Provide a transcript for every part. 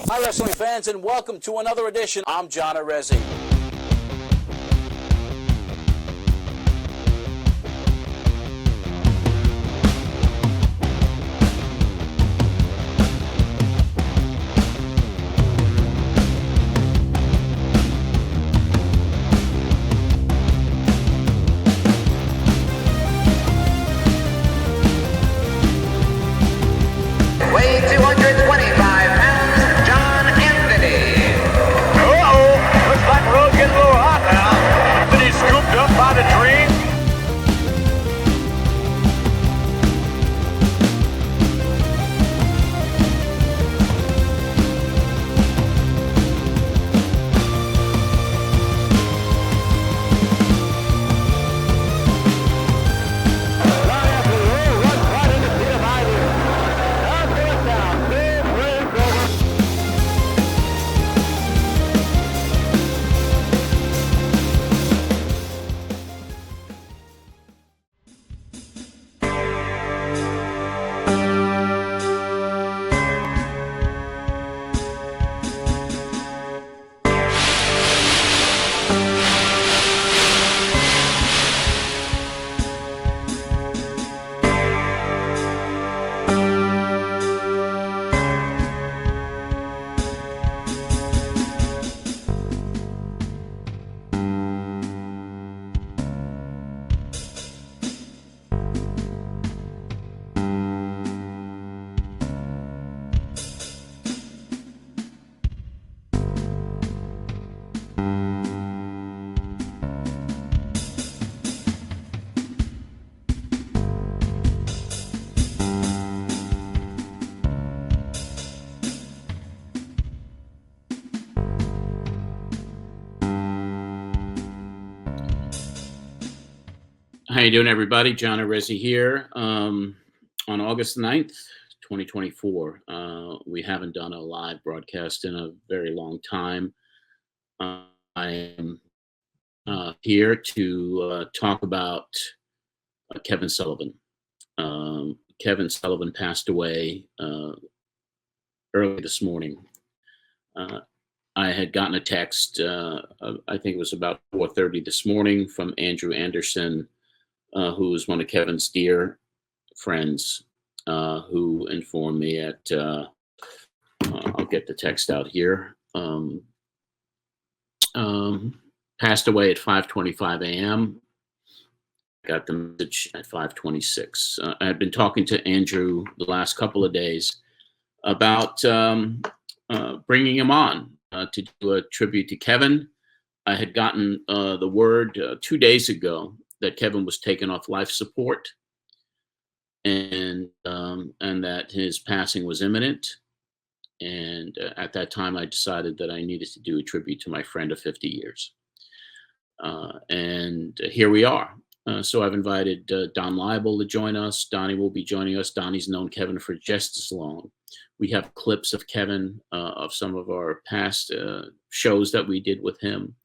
Hi, wrestling fans, and welcome to another edition. I'm John Arezzi. Weighing 225 pounds, John Anthony. Looks like the road's getting a little hot now. Then he's scooped up by the tree. How you doing, everybody? John Arezzi here. On August 9th, 2024. We haven't done a live broadcast in a very long time. I am here to talk about Kevin Sullivan. Kevin Sullivan passed away early this morning. I had gotten a text, I think it was about 4:30 this morning, from Andrew Anderson, who is one of Kevin's dear friends, who informed me I'll get the text out here, passed away at 5:25 a.m. Got the message at 5:26. I had been talking to Andrew the last couple of days about bringing him on to do a tribute to Kevin. I had gotten the word 2 days ago that Kevin was taken off life support, and that his passing was imminent. And at that time, I decided that I needed to do a tribute to my friend of 50 years. And here we are. So I've invited Don Laible to join us. Donnie will be joining us. Donnie's known Kevin for just as long. We have clips of Kevin, of some of our past shows that we did with him.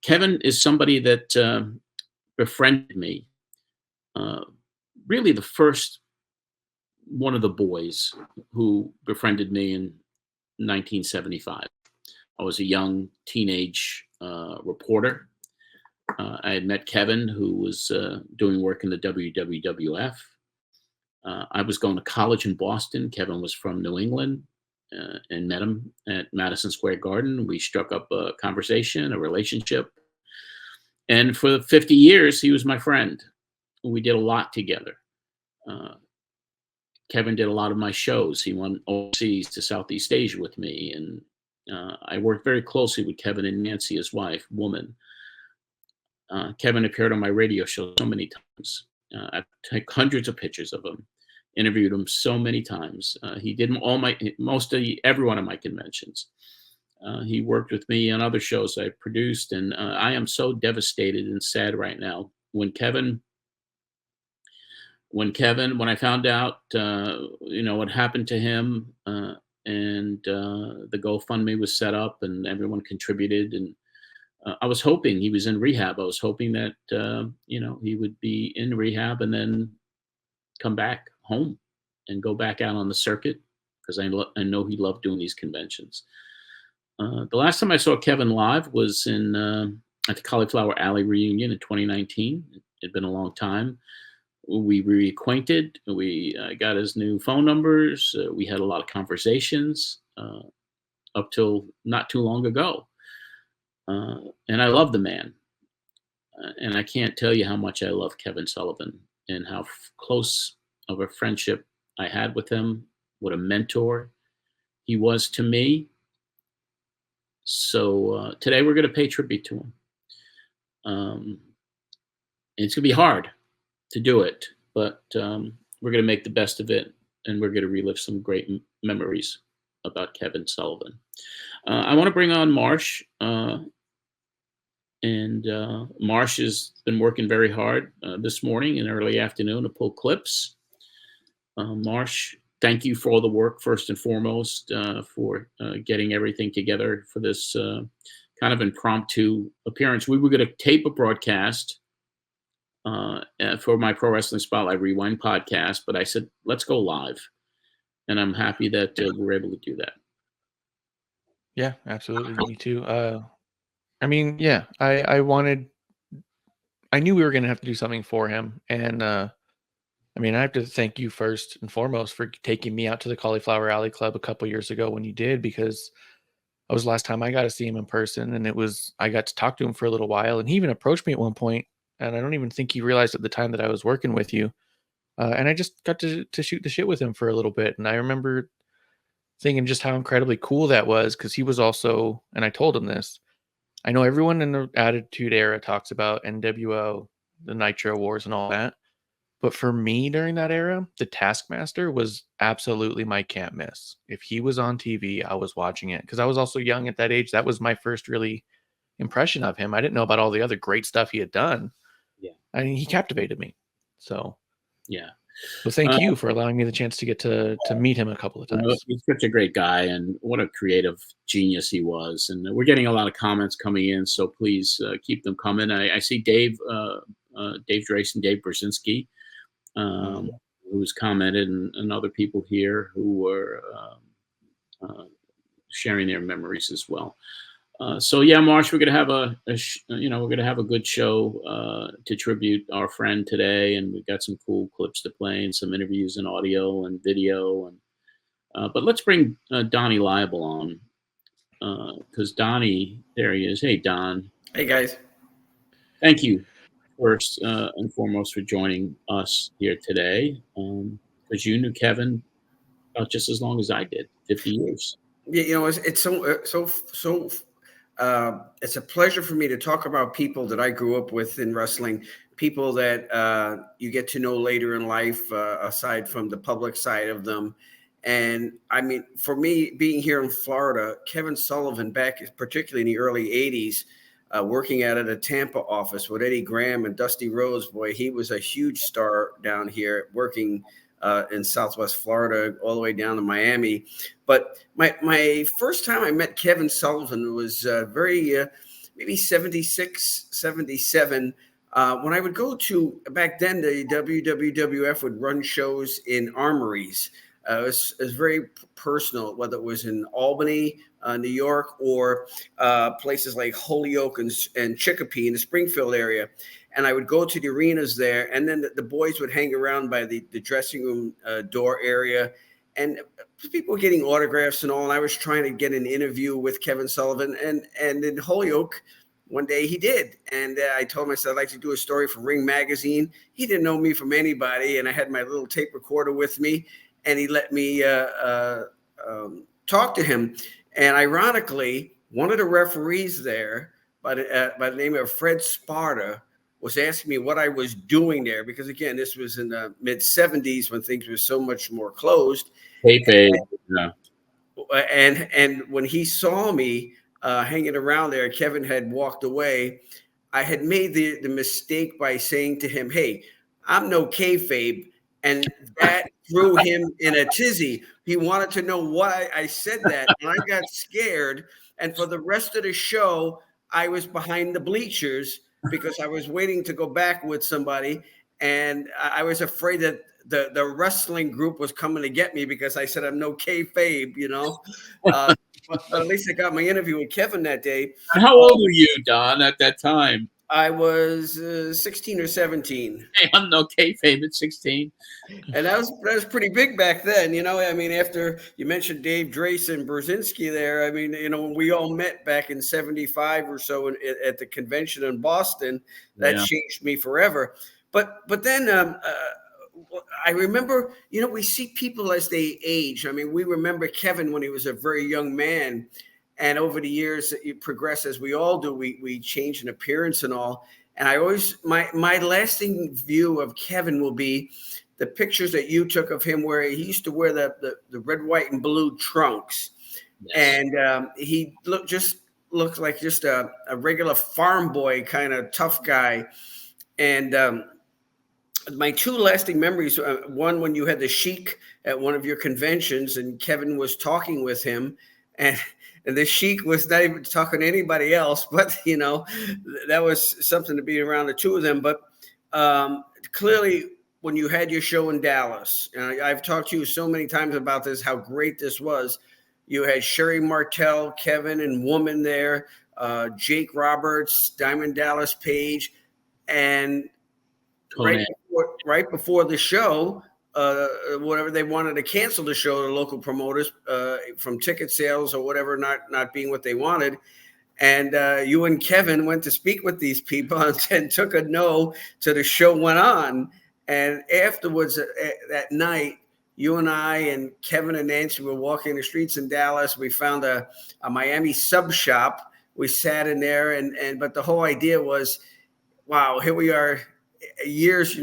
Kevin is somebody that befriended me, really the first one of the boys who befriended me in 1975. I was a young teenage reporter. I had met Kevin, who was doing work in the WWF. I was going to college in Boston. Kevin was from New England, and met him at Madison Square Garden. We struck up a conversation, a relationship. And for 50 years, he was my friend. We did a lot together. Kevin did a lot of my shows. He went overseas to Southeast Asia with me. And I worked very closely with Kevin and Nancy, his wife, woman. Kevin appeared on my radio show so many times. I took hundreds of pictures of him, interviewed him so many times. He did every one of my conventions. He worked with me on other shows I produced, and I am so devastated and sad right now. When I found out, what happened to him, and the GoFundMe was set up and everyone contributed, and I was hoping he was in rehab. I was hoping that, he would be in rehab and then come back home and go back out on the circuit, because I know he loved doing these conventions. The last time I saw Kevin live was at the Cauliflower Alley reunion in 2019. It had been a long time. We reacquainted. We got his new phone numbers. We had a lot of conversations up till not too long ago. And I love the man. And I can't tell you how much I love Kevin Sullivan and how close of a friendship I had with him. What a mentor he was to me. So today we're going to pay tribute to him. It's going to be hard to do it, but we're going to make the best of it, and we're going to relive some great memories about Kevin Sullivan. I want to bring on Marsh, and Marsh has been working very hard this morning and early afternoon to pull clips. Marsh, thank you for all the work, first and foremost, for getting everything together for this kind of impromptu appearance. We were going to tape a broadcast for my Pro Wrestling Spotlight Rewind podcast, but I said, let's go live. And I'm happy that we're able to do that. Yeah, absolutely. Me too. I mean, yeah, I knew we were going to have to do something for him. And I mean, I have to thank you first and foremost for taking me out to the Cauliflower Alley Club a couple years ago when you did, because that was the last time I got to see him in person. And I got to talk to him for a little while, and he even approached me at one point, and I don't even think he realized at the time that I was working with you. And I just got to shoot the shit with him for a little bit. And I remember thinking just how incredibly cool that was, because he was also, and I told him this, I know everyone in the Attitude Era talks about NWO, the Nitro Wars and all that. But for me during that era, the Taskmaster was absolutely my can't miss. If he was on TV, I was watching it, because I was also young at that age. That was my first really impression of him. I didn't know about all the other great stuff he had done. Yeah. I mean, he captivated me. So, yeah. Well, thank you for allowing me the chance to get to meet him a couple of times. He's such a great guy, and what a creative genius he was. And we're getting a lot of comments coming in, so please keep them coming. I see Dave Drace and Dave Brzezinski, who's commented, and other people here who were sharing their memories as well. So yeah, Marsh, we're gonna have we're gonna have a good show to tribute our friend today, and we've got some cool clips to play and some interviews and audio and video. And but let's bring Donnie Laible on, because Donnie, there he is. Hey, Don. Hey guys. Thank you first and foremost for joining us here today, because you knew Kevin about just as long as I did, 50 years. Yeah, it's so. It's a pleasure for me to talk about people that I grew up with in wrestling, people that you get to know later in life, aside from the public side of them. And I mean, for me, being here in Florida, Kevin Sullivan, back particularly in the early 80s, working out at a Tampa office with Eddie Graham and Dusty Rhodes, boy, he was a huge star down here working in Southwest Florida, all the way down to Miami. But my first time I met Kevin Sullivan was maybe 76, 77. When I would go to, back then, the WWF would run shows in armories. It was very personal, whether it was in Albany, New York, or places like Holyoke and Chicopee in the Springfield area. And I would go to the arenas there, and then the boys would hang around by the dressing room door area, and people were getting autographs and all. And I was trying to get an interview with Kevin Sullivan, and in Holyoke, one day he did. And I told him, I said, I'd like to do a story for Ring Magazine. He didn't know me from anybody, and I had my little tape recorder with me, and he let me talk to him. And ironically, one of the referees there, by the name of Fred Sparta, was asking me what I was doing there, because again, this was in the mid 70s when things were so much more closed. Yeah. And when he saw me hanging around there, Kevin had walked away. I had made the mistake by saying to him, "Hey, I'm no kayfabe," and that threw him in a tizzy. He wanted to know why I said that, and I got scared. And for the rest of the show, I was behind the bleachers, because I was waiting to go back with somebody, and I was afraid that the wrestling group was coming to get me because I said I'm no kayfabe, but at least I got my interview with Kevin that day. And how old were you, Don, at that time? I was 16 or 17. Hey, I'm no kayfabe at 16. And that was pretty big back then, I mean, after you mentioned Dave Drace and Brzezinski there, I mean, when we all met back in 75 or so at the convention in Boston, that changed me forever. But then I remember, we see people as they age. I mean, we remember Kevin when he was a very young man. And over the years, you progress as we all do. We change in appearance and all. And I always, my lasting view of Kevin will be the pictures that you took of him where he used to wear the red, white, and blue trunks. Yes. And he looked like just a regular farm boy, kind of tough guy. And my two lasting memories, one when you had the Sheik at one of your conventions and Kevin was talking with him, and the Sheik was not even talking to anybody else, but that was something to be around the two of them. But clearly, when you had your show in Dallas, and I've talked to you so many times about this, how great this was. You had Sherry Martel, Kevin, and Woman there, Jake Roberts, Diamond Dallas Page, and right before the show, whatever, they wanted to cancel the show, the local promoters, from ticket sales or whatever not being what they wanted. And you and Kevin went to speak with these people and took a no to the show went on. And afterwards that night, you and I and Kevin and Nancy were walking the streets in Dallas. We found a Miami sub shop. We sat in there but the whole idea was, wow, here we are years,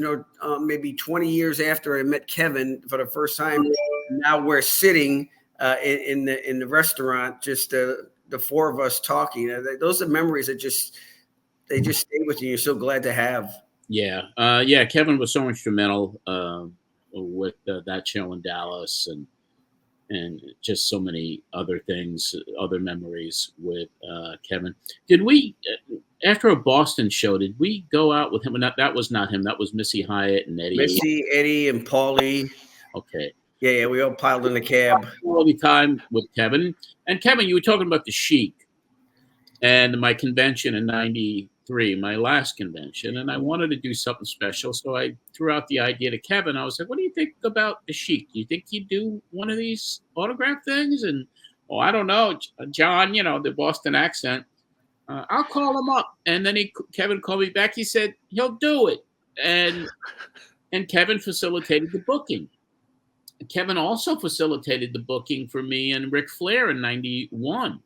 maybe 20 years after I met Kevin for the first time. Now we're sitting in the restaurant, just the four of us talking. Those are memories that they just stay with you. You're so glad to have. Yeah. Kevin was so instrumental with that show in Dallas and just so many other things, other memories with Kevin. Did we, after a Boston show, did we go out with him? That was not him. That was Missy Hyatt and Eddie. Missy, Eddie, and Paulie. Okay. Yeah, we all piled in the cab. Quality time with Kevin. And Kevin, you were talking about the Sheik and my convention in 93, my last convention, and I wanted to do something special. So I threw out the idea to Kevin. I was like, what do you think about the Sheik? Do you think you'd do one of these autograph things? And, I don't know, John, the Boston accent. I'll call him up. And then Kevin called me back. He said, he'll do it. And Kevin facilitated the booking. Kevin also facilitated the booking for me and Ric Flair in 91.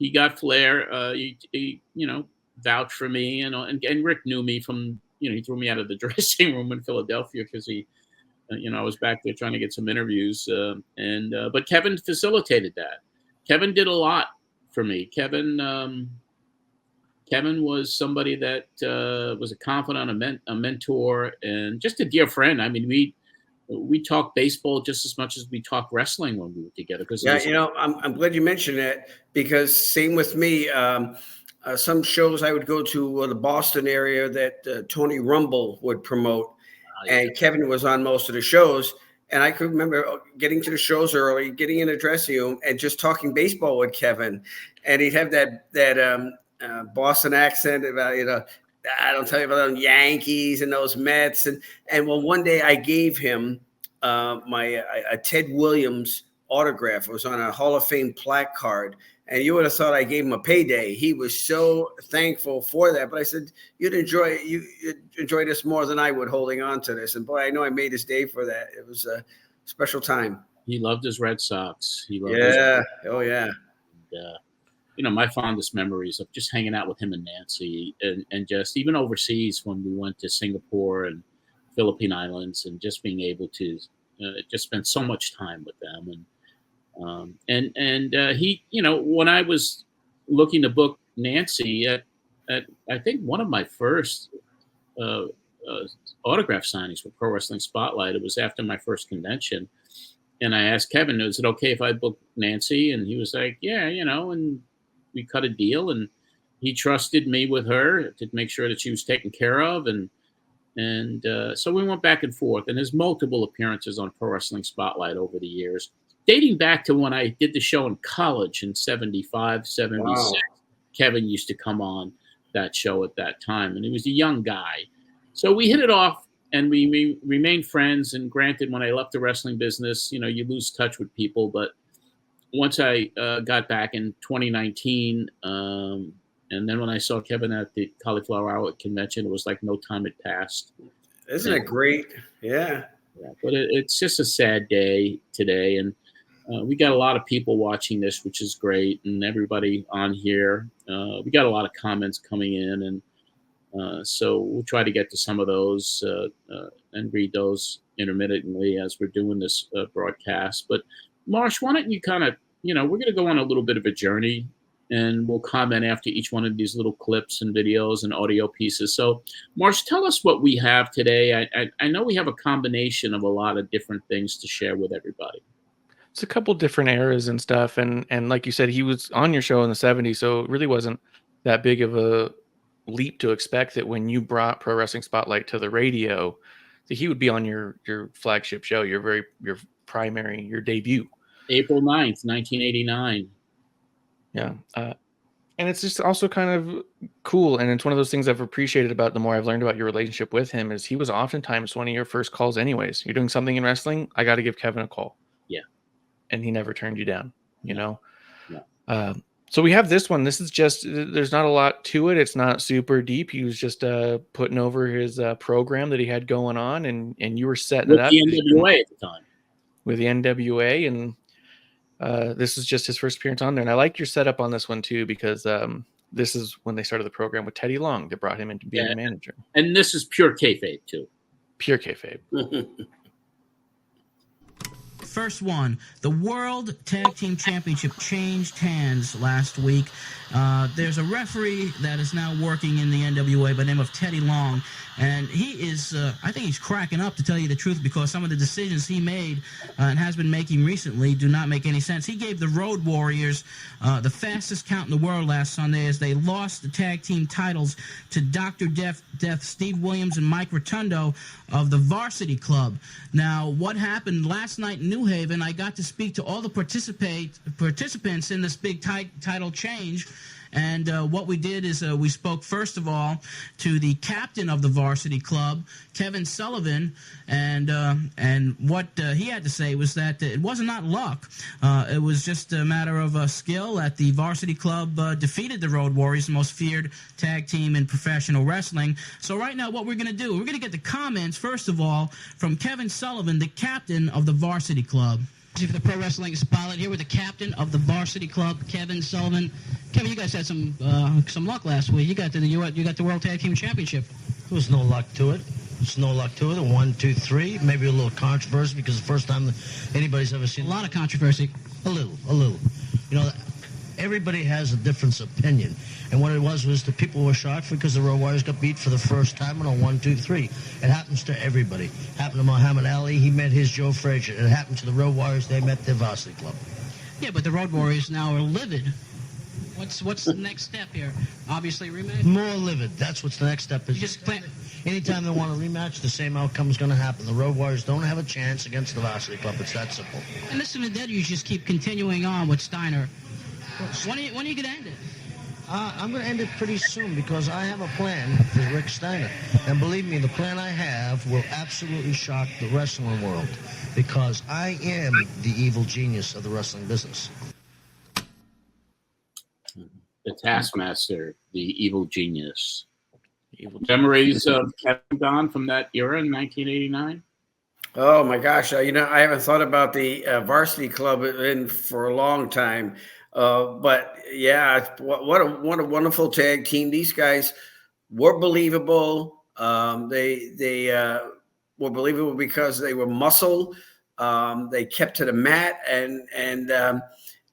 He got Flair, he vouched for me, and Rick knew me from, he threw me out of the dressing room in Philadelphia because he, I was back there trying to get some interviews. But Kevin facilitated that. Kevin did a lot for me. Kevin was somebody that was a confidant, a mentor, and just a dear friend. I mean, we talked baseball just as much as we talked wrestling when we were together. I'm glad you mentioned that, because same with me. Some shows I would go to the Boston area that Tony Rumble would promote, and Kevin was on most of the shows. And I could remember getting to the shows early, getting in the dressing room, and just talking baseball with Kevin. And he'd have that Boston accent about, I don't tell you about those Yankees and those Mets. And one day I gave him a Ted Williams autograph. It was on a Hall of Fame plaque card. And you would have thought I gave him a payday. He was so thankful for that. But I said, you'd enjoy this more than I would, holding on to this. And boy, I know I made his day for that. It was a special time. He loved his Red Sox. Oh, yeah. And, my fondest memories of just hanging out with him and Nancy, and just even overseas when we went to Singapore and Philippine Islands, and just being able to just spend so much time with them. He, when I was looking to book Nancy at I think one of my first autograph signings for Pro Wrestling Spotlight, it was after my first convention, and I asked Kevin, is it okay if I book Nancy? And he was like, yeah, and we cut a deal, and he trusted me with her to make sure that she was taken care of. And And so we went back and forth. And there's multiple appearances on Pro Wrestling Spotlight over the years, dating back to when I did the show in college in 75, 76. Wow. Kevin used to come on that show at that time, and he was a young guy. So we hit it off, and we remained friends. And granted, when I left the wrestling business, you know, you lose touch with people. But once I got back in 2019, and then when I saw Kevin at the Cauliflower Hour convention, it was like no time had passed. Isn't it great? Yeah. Yeah, but it's just a sad day today, and we got a lot of people watching this, which is great, and everybody on here. We got a lot of comments coming in, and so we'll try to get to some of those and read those intermittently as we're doing this broadcast. But Marsh, why don't you kind of, we're going to go on a little bit of a journey, and we'll comment after each one of these little clips and videos and audio pieces. So, Marsh, tell us what we have today. I know we have a combination of a lot of different things to share with everybody. It's a couple different eras and stuff. And like you said, he was on your show in the 70s, so it really wasn't that big of a leap to expect that when you brought Pro Wrestling Spotlight to the radio, that he would be on your flagship show, your primary, your debut. April 9th, 1989. Yeah. And it's just also kind of cool. And it's one of those things I've appreciated about the more I've learned about your relationship with him is he was oftentimes one of your first calls anyways. You're doing something in wrestling, I got to give Kevin a call. Yeah. And he never turned you down, you know? Yeah. So we have this one. This is just, there's not a lot to it. It's not super deep. He was just putting over his program that he had going on, and you were setting with it up. The NWA at the time. With the NWA, and this is just his first appearance on there. And I like your setup on this one too, because this is when they started the program with Teddy Long that brought him into being a manager. And this is pure kayfabe too. Pure kayfabe. First one, the World Tag Team Championship changed hands last week. There's a referee that is now working in the NWA by the name of Teddy Long, and he is, I think he's cracking up, to tell you the truth, because some of the decisions he made and has been making recently do not make any sense. He gave the Road Warriors the fastest count in the world last Sunday as they lost the tag team titles to Dr. Death, Steve Williams, and Mike Rotundo of the Varsity Club. Now, what happened last night in New Haven, I got to speak to all the participants in this big title change. And what we did is we spoke, first of all, to the captain of the Varsity Club, Kevin Sullivan, and what he had to say was that it was not luck. It was just a matter of skill that the Varsity Club defeated the Road Warriors, the most feared tag team in professional wrestling. So right now what we're going to do, we're going to get the comments, first of all, from Kevin Sullivan, the captain of the Varsity Club. For the Pro Wrestling Spotlight here with the captain of the Varsity Club, Kevin Sullivan. Kevin, you guys had some luck last week. You got the World Tag Team Championship. There was no luck to it. There's no luck to it. 1, 2, 3. Maybe a little controversy because the first time anybody's ever seen a lot of controversy. A little. You know, everybody has a different opinion. And what it was the people were shocked because the Road Warriors got beat for the first time on 1, 2, 3. It happens to everybody. It happened to Muhammad Ali. He met his Joe Frazier. It happened to the Road Warriors. They met their Varsity Club. Yeah, but the Road Warriors now are livid. What's the next step here? Obviously, rematch? More livid. That's what's the next step. Is just plan. Anytime they want a rematch, the same outcome is going to happen. The Road Warriors don't have a chance against the Varsity Club. It's that simple. And listen to that. You just keep continuing on with Steiner. When are you going to end it? I'm going to end it pretty soon because I have a plan for Rick Steiner. And believe me, the plan I have will absolutely shock the wrestling world because I am the evil genius of the wrestling business. The Taskmaster, the evil genius. Memories of Kevin Don from that era in 1989? Oh my gosh! I haven't thought about the Varsity Club for a long time. But yeah, what a wonderful tag team. These guys were believable. They were believable because they were muscle. They kept to the mat, and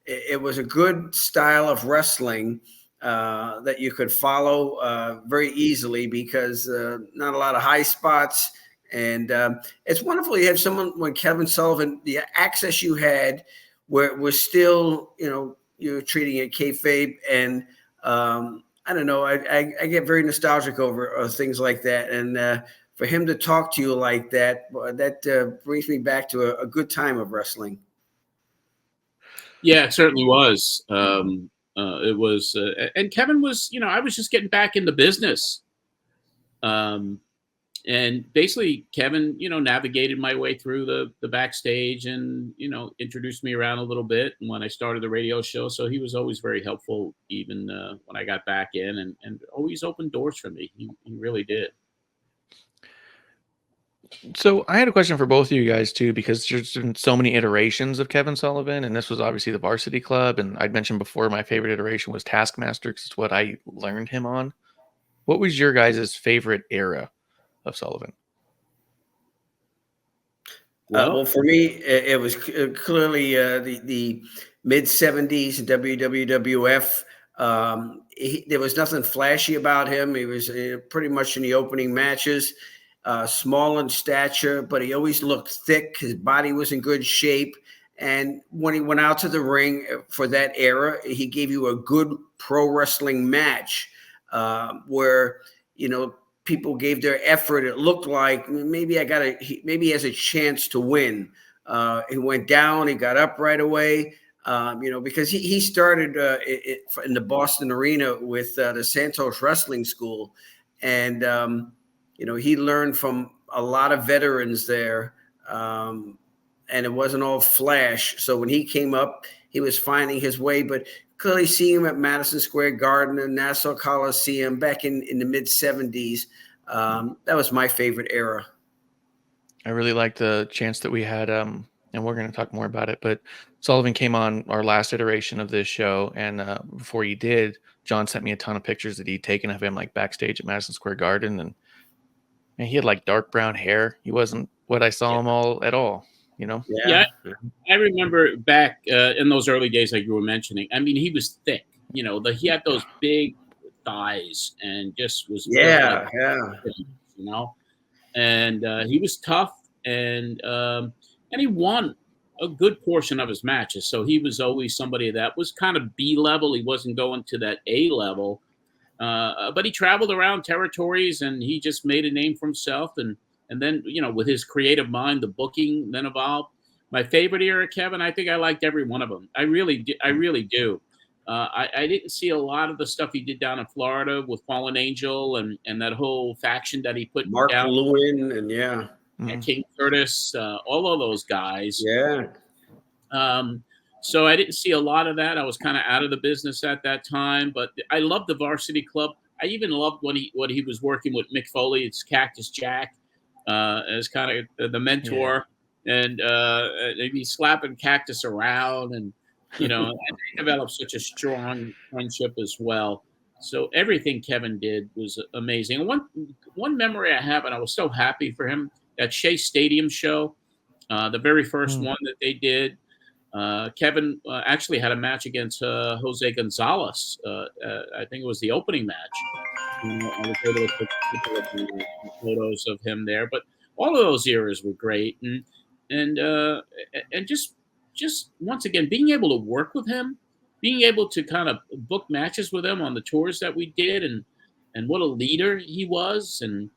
it was a good style of wrestling that you could follow very easily because not a lot of high spots. And it's wonderful you have someone when Kevin Sullivan, the access you had where it was still, you're treating it kayfabe, and I don't know. I get very nostalgic over things like that, and for him to talk to you like that, that brings me back to a good time of wrestling. Yeah, it certainly was. It was, and Kevin was, I was just getting back in the business. And basically Kevin, navigated my way through the backstage and, introduced me around a little bit when I started the radio show. So he was always very helpful, even when I got back in, and always opened doors for me. He really did. So I had a question for both of you guys too, because there's been so many iterations of Kevin Sullivan, and this was obviously the Varsity Club. And I'd mentioned before my favorite iteration was Taskmaster, because it's what I learned him on. What was your guys' favorite era of Sullivan? Well, for me, it was clearly the mid '70s WWF. There was nothing flashy about him. He was pretty much in the opening matches, small in stature, but he always looked thick. His body was in good shape. And when he went out to the ring for that era, he gave you a good pro wrestling match where, people gave their effort. It looked like maybe he has a chance to win. He went down, he got up right away, because he started in the Boston arena with the Santos Wrestling School. And, he learned from a lot of veterans there. And it wasn't all flash. So when he came up, he was finding his way, but clearly seeing him at Madison Square Garden and Nassau Coliseum back in the mid '70s. That was my favorite era. I really liked the chance that we had, and we're going to talk more about it, but Sullivan came on our last iteration of this show. And before he did, John sent me a ton of pictures that he'd taken of him like backstage at Madison Square Garden. And he had like dark brown hair. He wasn't what I saw him all at all, Yeah, I remember back in those early days, like you were mentioning. I mean, he was thick. He had those big thighs and just was and he was tough, and he won a good portion of his matches. So he was always somebody that was kind of B level. He wasn't going to that A level, but he traveled around territories and he just made a name for himself. And then, with his creative mind, the booking then evolved. My favorite era, Kevin, I think I liked every one of them. I really do. I didn't see a lot of the stuff he did down in Florida with Fallen Angel and that whole faction that he put Mark down. Lewin and King Curtis, all of those guys. Yeah. So I didn't see a lot of that. I was kind of out of the business at that time, but I loved the Varsity Club. I even loved when he was working with Mick Foley. It's Cactus Jack as kind of the mentor, and he's slapping Cactus around, and and they developed such a strong friendship as well. So everything Kevin did was amazing. And one memory I have, and I was so happy for him, that Shea Stadium show, the very first one that they did. Kevin actually had a match against Jose Gonzalez. I think it was the opening match. I was able to put photos of him there, but all of those eras were great, and just once again being able to work with him, being able to kind of book matches with him on the tours that we did, and what a leader he was, and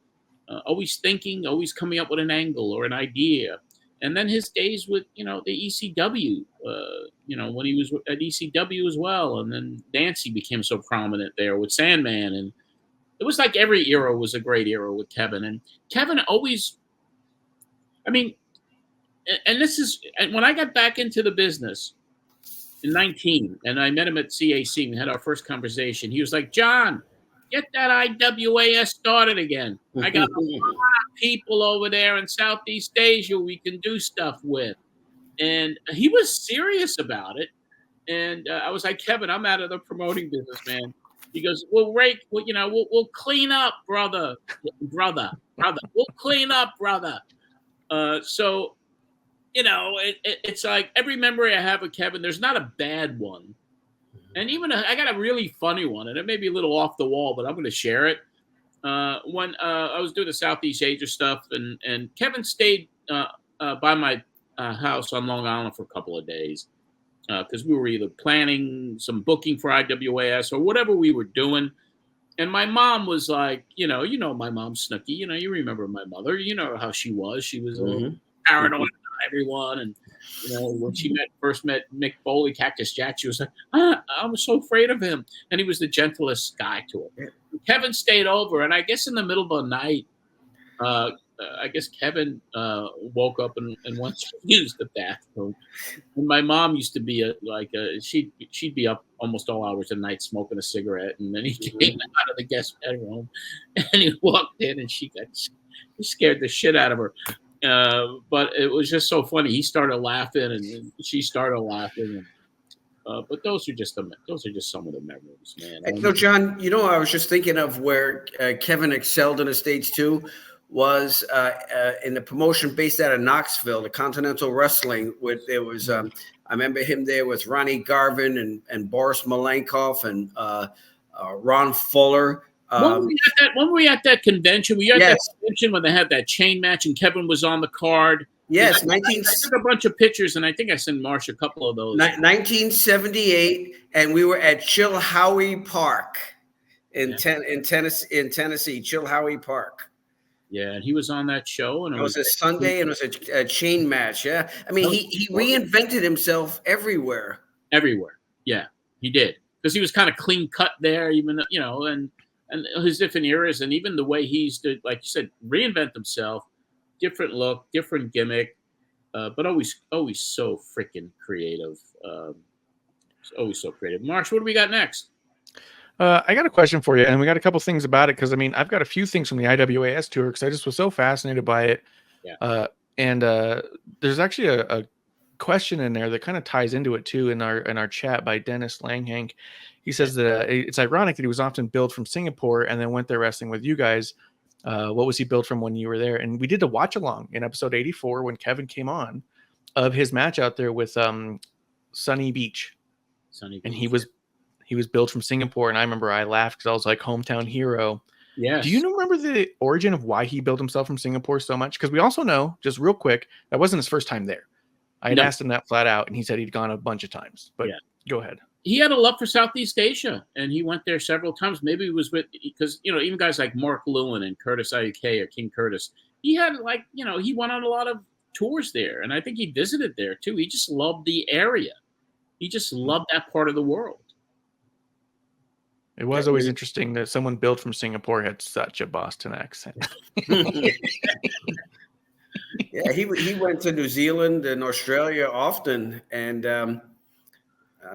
always thinking, always coming up with an angle or an idea. And then his days with, the ECW, when he was at ECW as well. And then Nancy became so prominent there with Sandman. And it was like every era was a great era with Kevin. And Kevin always, and when I got back into the business in 19, and I met him at CAC, we had our first conversation. He was like, John, get that IWAS started again. I got a lot of people over there in Southeast Asia we can do stuff with. And he was serious about it. And I was like, Kevin, I'm out of the promoting business, man. He goes, well, Ray, we'll clean up, brother. We'll clean up, brother. So, it's like every memory I have of Kevin, there's not a bad one. And even I got a really funny one, and it may be a little off the wall, but I'm going to share it. When I was doing the Southeast Asia stuff, and Kevin stayed by my house on Long Island for a couple of days because we were either planning some booking for IWAS or whatever we were doing. And my mom was like, my mom's snooky. You remember my mother. You know how she was. She was a little paranoid about everyone. And, when she first met Mick Foley, Cactus Jack, she was like, I was so afraid of him. And he was the gentlest guy to her. Kevin stayed over. And I guess in the middle of the night, I guess Kevin woke up and went to use the bathroom. And my mom used to be she'd be up almost all hours of the night smoking a cigarette, and then he came out of the guest bedroom, and he walked in, and he scared the shit out of her. But it was just so funny. He started laughing, and she started laughing. But those are just some of the memories, man. So, John, I was just thinking of where Kevin excelled in the States too. Was in the promotion based out of Knoxville, the Continental Wrestling. I remember him there with Ronnie Garvin and Boris Malenkov and Ron Fuller. When were we at that convention? We at that convention when they had that chain match and Kevin was on the card. Yes, I took a bunch of pictures, and I think I sent Marsh a couple of those. 1978, and we were at Chilhowie Park in Tennessee, Chilhowie Park. Yeah, and he was on that show, and it was a Sunday, and it was a chain match. Yeah, I mean, he reinvented himself everywhere. Everywhere, yeah, he did, because he was kind of clean cut there, even and his different eras, and even the way he used to, like you said, reinvent himself, different look, different gimmick, but always so freaking creative. Always so creative. Marsh, what do we got next? I got a question for you, and we got a couple things about it, because I've got a few things from the IWAS tour because I just was so fascinated by it. Yeah. And there's actually a question in there that kind of ties into it too in our chat by Dennis Langhank. He says that it's ironic that he was often billed from Singapore and then went there wrestling with you guys. What was he billed from when you were there? And we did a watch along in episode 84 when Kevin came on of his match out there with Sunny Beach. And he was billed from Singapore, and I remember I laughed because I was like, hometown hero. Yes. Do you remember the origin of why he billed himself from Singapore so much? Because we also know, just real quick, that wasn't his first time there. I had asked him that flat out, and he said he'd gone a bunch of times. But go ahead. He had a love for Southeast Asia, and he went there several times. Maybe it was because even guys like Mark Lewin and Curtis IUK or King Curtis, he had he went on a lot of tours there, and I think he visited there too. He just loved the area. He just loved that part of the world. It was always interesting that someone billed from Singapore had such a Boston accent. Yeah, he went to New Zealand and Australia often, and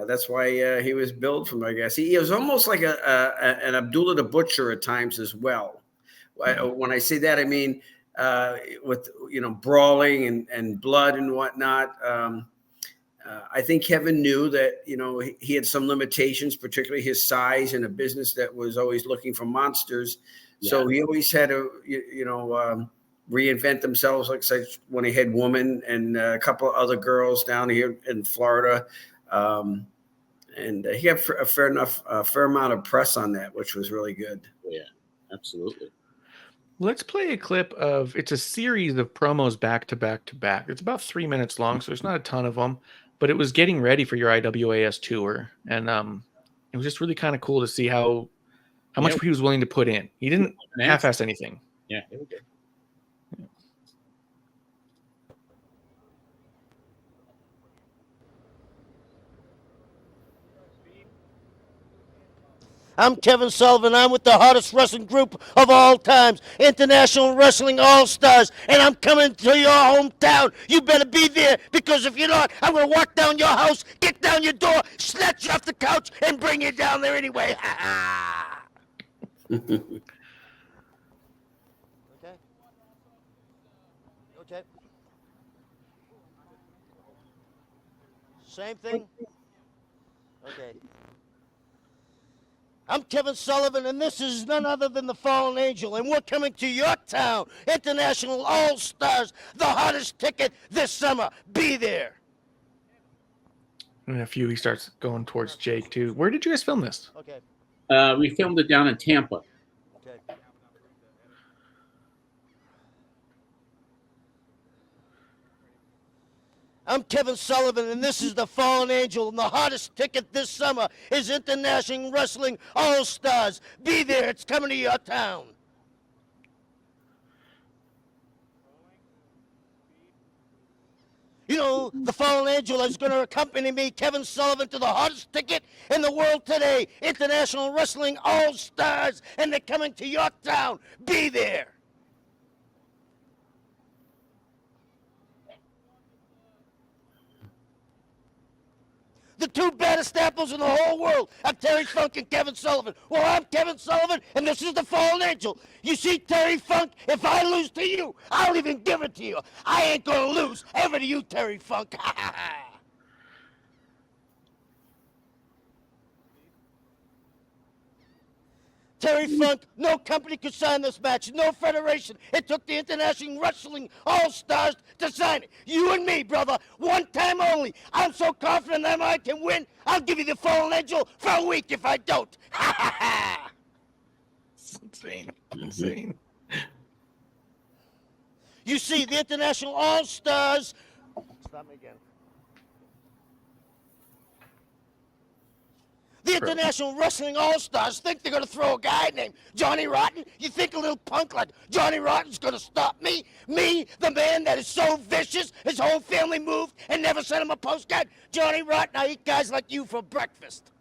that's why he was billed from. I guess he was almost like an Abdullah the Butcher at times as well. When I say that, I mean with brawling and blood and whatnot. I think Kevin knew that, he had some limitations, particularly his size in a business that was always looking for monsters. Yeah. So he always had to, reinvent themselves, like when he had Woman and a couple of other girls down here in Florida. And he had a fair amount of press on that, which was really good. Yeah, absolutely. Let's play a clip of, it's a series of promos back to back to back. It's about 3 minutes long, so there's not a ton of them. But it was getting ready for your IWAS tour, and it was just really kind of cool to see how much he was willing to put in. He didn't half-ass anything. Yeah, it was good. I'm Kevin Sullivan. I'm with the hottest wrestling group of all times, International Wrestling All-Stars, and I'm coming to your hometown. You better be there, because if you're not, I'm going to walk down your house, kick down your door, snatch you off the couch, and bring you down there anyway. Okay. Okay. Same thing? Okay. I'm Kevin Sullivan, and this is none other than the Fallen Angel, and we're coming to your town, International All-Stars, the hottest ticket this summer. Be there. In a few, he starts going towards Jake, too. Where did you guys film this? Okay. We filmed it down in Tampa. Okay. I'm Kevin Sullivan, and this is the Fallen Angel, and the hottest ticket this summer is International Wrestling All-Stars. Be there, it's coming to your town. You know, the Fallen Angel is going to accompany me, Kevin Sullivan, to the hottest ticket in the world today, International Wrestling All-Stars, and they're coming to your town. Be there. The two baddest apples in the whole world are Terry Funk and Kevin Sullivan. Well, I'm Kevin Sullivan, and this is the Fallen Angel. You see, Terry Funk, if I lose to you, I'll even give it to you. I ain't gonna lose ever to you, Terry Funk. Terry Funk, no company could sign this match, no federation. It took the International Wrestling All-Stars to sign it. You and me, brother, one time only. I'm so confident that I can win, I'll give you the Fallen Angel for a week if I don't. It's insane. Insane. You see, the International All-Stars... Stop me again. The International Wrestling All-Stars think they're going to throw a guy named Johnny Rotten? You think a little punk like Johnny Rotten's going to stop me? Me, the man that is so vicious, his whole family moved and never sent him a postcard? Johnny Rotten, I eat guys like you for breakfast.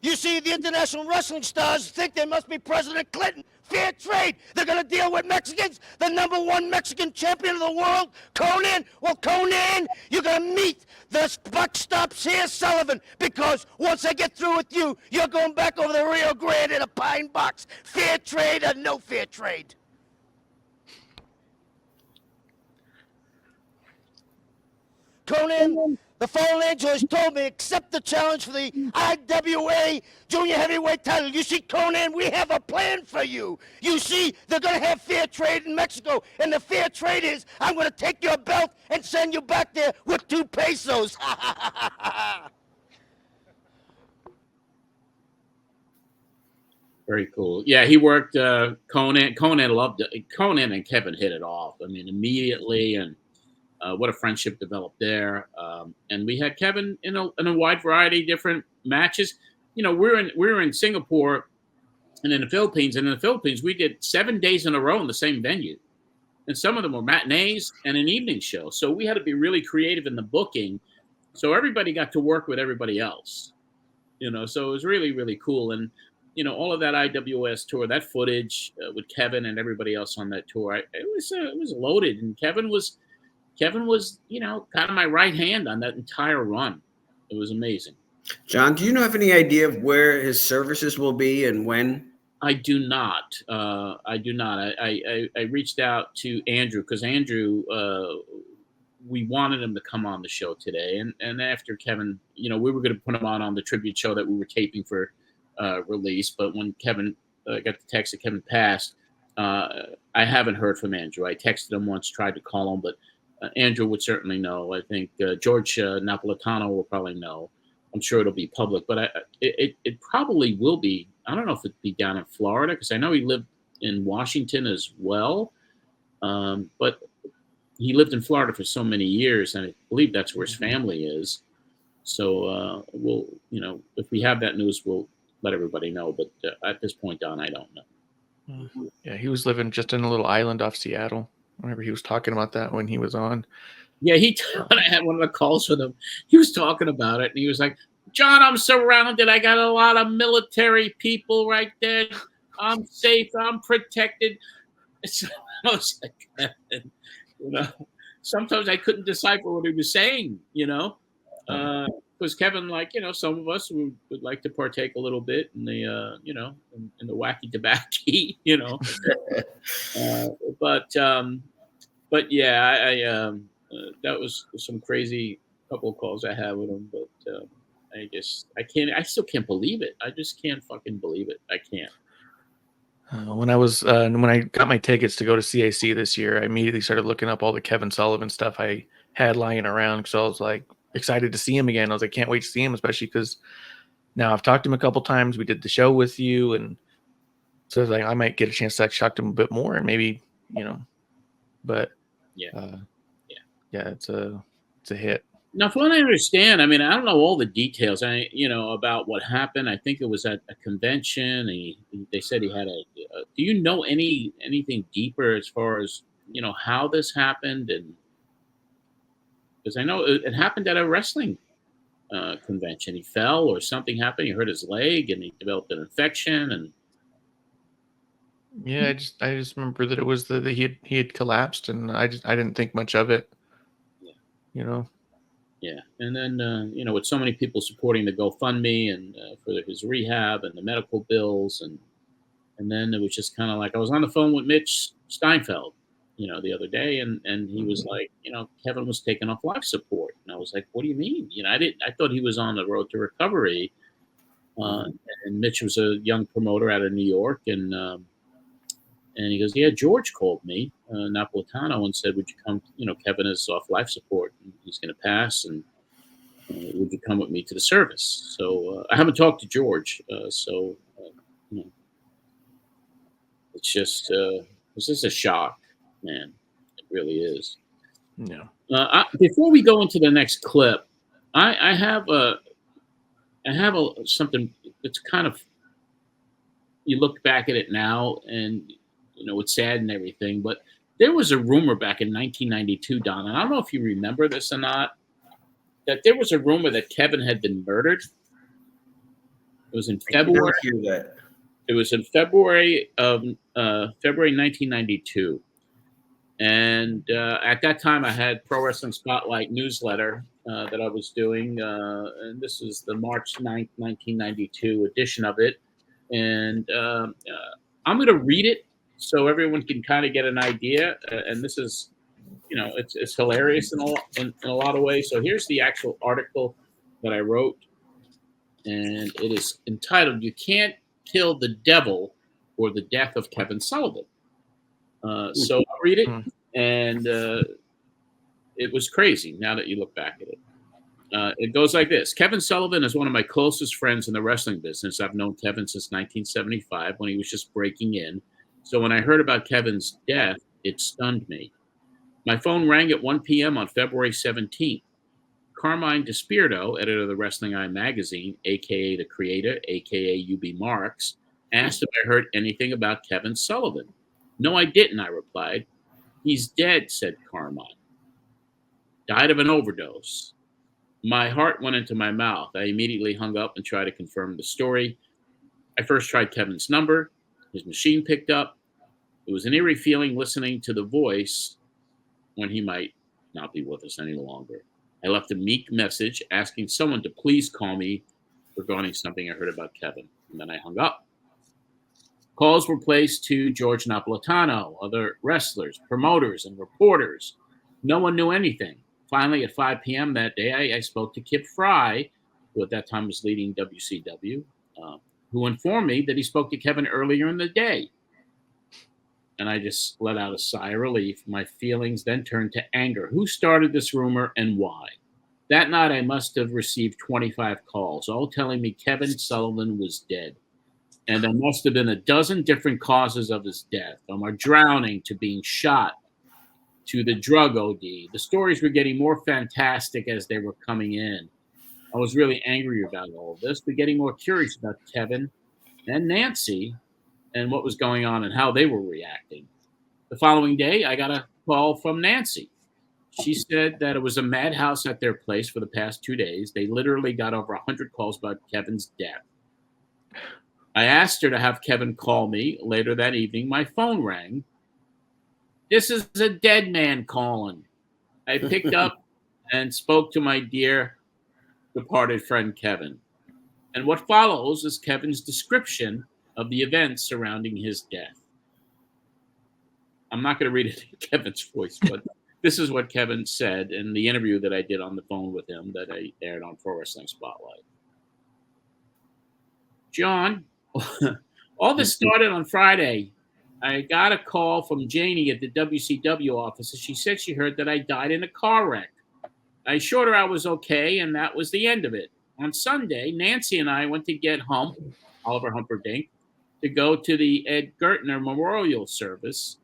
You see, the International Wrestling Stars think they must be President Clinton. Fair trade. They're going to deal with Mexicans. The #1 Mexican champion of the world, Conan. Well, Conan, you're going to meet the buck stops here, Sullivan, because once I get through with you, you're going back over the Rio Grande in a pine box. Fair trade or no fair trade? Conan, the Fallen Angel has told me, accept the challenge for the IWA Junior Heavyweight title. You see, Conan, we have a plan for you. You see, they're going to have fair trade in Mexico, and the fair trade is I'm going to take your belt and send you back there with 2 pesos. Very cool. Yeah, he worked Conan. Conan loved it. Conan and Kevin hit it off. I mean, immediately, and what a friendship developed there. And we had Kevin in a wide variety of different matches. You know, we were in Singapore and in the Philippines. And in the Philippines, we did 7 days in a row in the same venue. And some of them were matinees and an evening show. So we had to be really creative in the booking. So everybody got to work with everybody else. You know, so it was really, really cool. And, you know, all of that IWS tour, that footage with Kevin and everybody else on that tour, it was loaded. And Kevin was, you know, kind of my right hand on that entire run. It was amazing. John, do you have any idea of where his services will be and when? I do not. I reached out to Andrew because Andrew, we wanted him to come on the show today. And after Kevin, you know, we were going to put him on the tribute show that we were taping for release. But when Kevin got the text that Kevin passed, I haven't heard from Andrew. I texted him once, tried to call him, but Andrew would certainly know. I think George Napolitano will probably know. I'm sure it'll be public, but it probably will be. I don't know if it'd be down in Florida because I know he lived in Washington as well, but he lived in Florida for so many years, and I believe that's where his family is. So we'll, you know, if we have that news, we'll let everybody know. But at this point, Don, I don't know. Yeah, he was living just in a little island off Seattle. I remember he was talking about that when he was on. Yeah, when I had one of the calls with him, he was talking about it, and he was like, John, I'm surrounded. I got a lot of military people right there. I'm safe. I'm protected. So I was like, you know, sometimes I couldn't decipher what he was saying, you know, because Kevin, like, you know, some of us would like to partake a little bit in the, you know, in the wacky tobacco, you know, but yeah, that was some crazy couple of calls I had with him, but I still can't believe it. I just can't fucking believe it. I can't. When I got my tickets to go to CAC this year, I immediately started looking up all the Kevin Sullivan stuff I had lying around because I was like excited to see him again. I was like, can't wait to see him, especially because now I've talked to him a couple times. We did the show with you, and so I was like, I might get a chance to talk to him a bit more and maybe But Yeah. yeah, it's a hit. Now, from what I understand, I mean, I don't know all the details. About what happened. I think it was at a convention. They said he had do you know anything deeper as far as how this happened? And because I know it happened at a wrestling convention. He fell or something happened. He hurt his leg and he developed an infection. And Yeah, I just remember that it was that he had collapsed, and I didn't think much of it. Yeah. Yeah, and then with so many people supporting the GoFundMe and for his rehab and the medical bills, and then it was just kind of like I was on the phone with Mitch Steinfeld, the other day, and he was like, Kevin was taken off life support, and I was like, what do you mean? I thought he was on the road to recovery, and Mitch was a young promoter out of New York, and he goes, yeah, George called me, Napolitano, and said, would you come? Kevin is off life support. And he's going to pass. And would you come with me to the service? So I haven't talked to George. It's just a shock, man. It really is. No. Before we go into the next clip, I have something that's kind of, you look back at it now and, it's sad and everything, but there was a rumor back in 1992, Don, and I don't know if you remember this or not, that there was a rumor that Kevin had been murdered. It was in February. I hear that. It was in February 1992. And at that time, I had Pro Wrestling Spotlight newsletter that I was doing. And this is the March 9th, 1992 edition of it. And I'm going to read it so everyone can kind of get an idea. And this is, it's hilarious in a lot of ways. So here's the actual article that I wrote. And it is entitled, "You Can't Kill the Devil or the Death of Kevin Sullivan." So I'll read it. And it was crazy now that you look back at it. It goes like this. Kevin Sullivan is one of my closest friends in the wrestling business. I've known Kevin since 1975 when he was just breaking in. So when I heard about Kevin's death, it stunned me. My phone rang at 1 p.m. on February 17th. Carmine DeSpirito, editor of the Wrestling Eye magazine, a.k.a. the creator, a.k.a. UB Marks, asked if I heard anything about Kevin Sullivan. No, I didn't, I replied. He's dead, said Carmine. Died of an overdose. My heart went into my mouth. I immediately hung up and tried to confirm the story. I first tried Kevin's number. His machine picked up. It was an eerie feeling listening to the voice when he might not be with us any longer. I left a meek message asking someone to please call me regarding something I heard about Kevin, and then I hung up. Calls were placed to George Napolitano, other wrestlers, promoters, and reporters. No one knew anything. Finally, at 5 p.m. that day, I spoke to Kip Fry, who at that time was leading WCW, who informed me that he spoke to Kevin earlier in the day. And I just let out a sigh of relief. My feelings then turned to anger. Who started this rumor and why? That night, I must have received 25 calls, all telling me Kevin Sullivan was dead. And there must have been a dozen different causes of his death, from a drowning to being shot to the drug OD. The stories were getting more fantastic as they were coming in. I was really angry about all of this, but getting more curious about Kevin and Nancy and what was going on and how they were reacting. The following day, I got a call from Nancy. She said that it was a madhouse at their place for the past 2 days. They literally got over 100 calls about Kevin's death. I asked her to have Kevin call me. Later that evening, my phone rang. This is a dead man calling. I picked up and spoke to my dear departed friend Kevin. And what follows is Kevin's description of the events surrounding his death. I'm not going to read it in Kevin's voice, but this is what Kevin said in the interview that I did on the phone with him that I aired on Pro Wrestling Spotlight. John, all this started on Friday. I got a call from Janie at the WCW office, and she said she heard that I died in a car wreck. I assured her I was okay, and that was the end of it. On Sunday, Nancy and I went to get Oliver Humperdinck, to go to the Ed Gertner memorial service,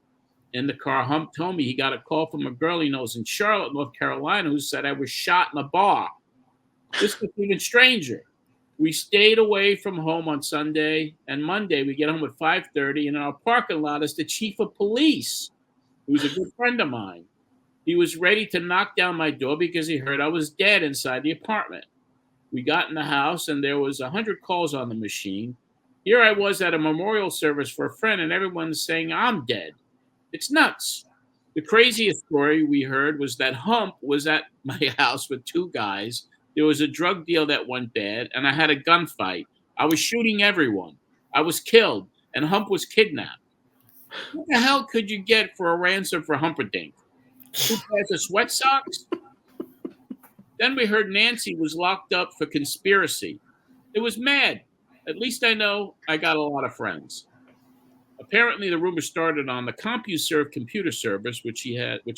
in the car, Hump told me he got a call from a girl he knows in Charlotte, North Carolina, who said I was shot in a bar. This was even stranger. We stayed away from home on Sunday, and Monday we get home at 5:30, and in our parking lot is the chief of police, who's a good friend of mine. He was ready to knock down my door because he heard I was dead inside the apartment. We got in the house, and there was 100 calls on the machine. Here I was at a memorial service for a friend, and everyone's saying I'm dead. It's nuts. The craziest story we heard was that Hump was at my house with two guys. There was a drug deal that went bad, and I had a gunfight. I was shooting everyone. I was killed, and Hump was kidnapped. What the hell could you get for a ransom for Humperdinck? 2 pairs of sweat socks? Then we heard Nancy was locked up for conspiracy. It was mad. At least I know I got a lot of friends. Apparently, the rumor started on the CompuServe computer service, which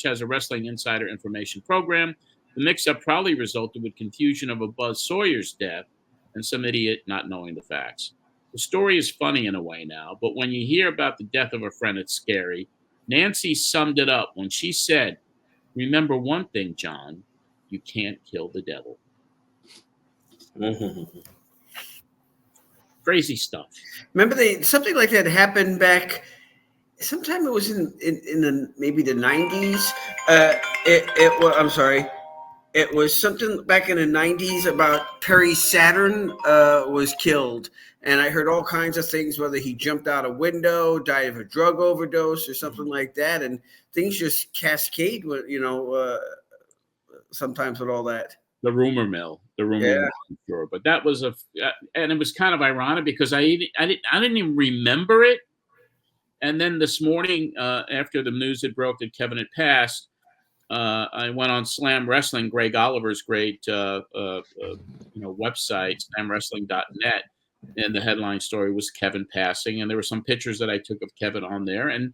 has a Wrestling Insider information program. The mix-up probably resulted with confusion over Buzz Sawyer's death and some idiot not knowing the facts. The story is funny in a way now, but when you hear about the death of a friend, it's scary. Nancy summed it up when she said, "Remember one thing, John, you can't kill the devil." Crazy stuff. Remember something like that happened back. Sometime it was in the maybe the 90s. I'm sorry. It was something back in the 90s about Perry Saturn was killed. And I heard all kinds of things, whether he jumped out a window, died of a drug overdose or something like that. And things just cascade with, sometimes with all that. The rumor mill, mill, I'm sure. But that was and it was kind of ironic because I didn't even remember it. And then this morning, after the news had broke that Kevin had passed, I went on Slam Wrestling, Greg Oliver's great website, slamwrestling.net, and the headline story was Kevin passing, and there were some pictures that I took of Kevin on there, and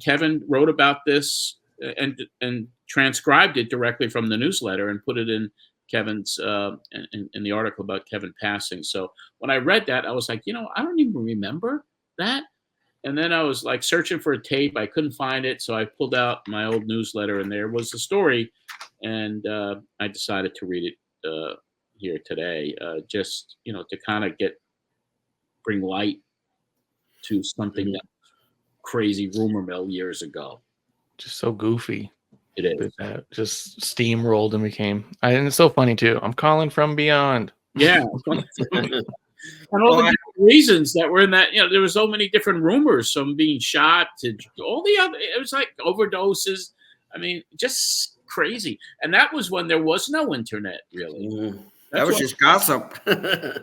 Kevin wrote about this and transcribed it directly from the newsletter and put it in Kevin's in the article about Kevin passing. So when I read that, I was like, I don't even remember that. And then I was like searching for a tape. I couldn't find it. So I pulled out my old newsletter and there was the story. And I decided to read it here today, just, to kind of bring light to something that crazy rumor mill years ago. Just so goofy. It is. Just steamrolled and became. And it's so funny too. I'm calling from beyond. Yeah. And all the different reasons that were in that, there were so many different rumors, some being shot to all the other, it was like overdoses. I mean, just crazy. And that was when there was no internet, really. That was just gossip. But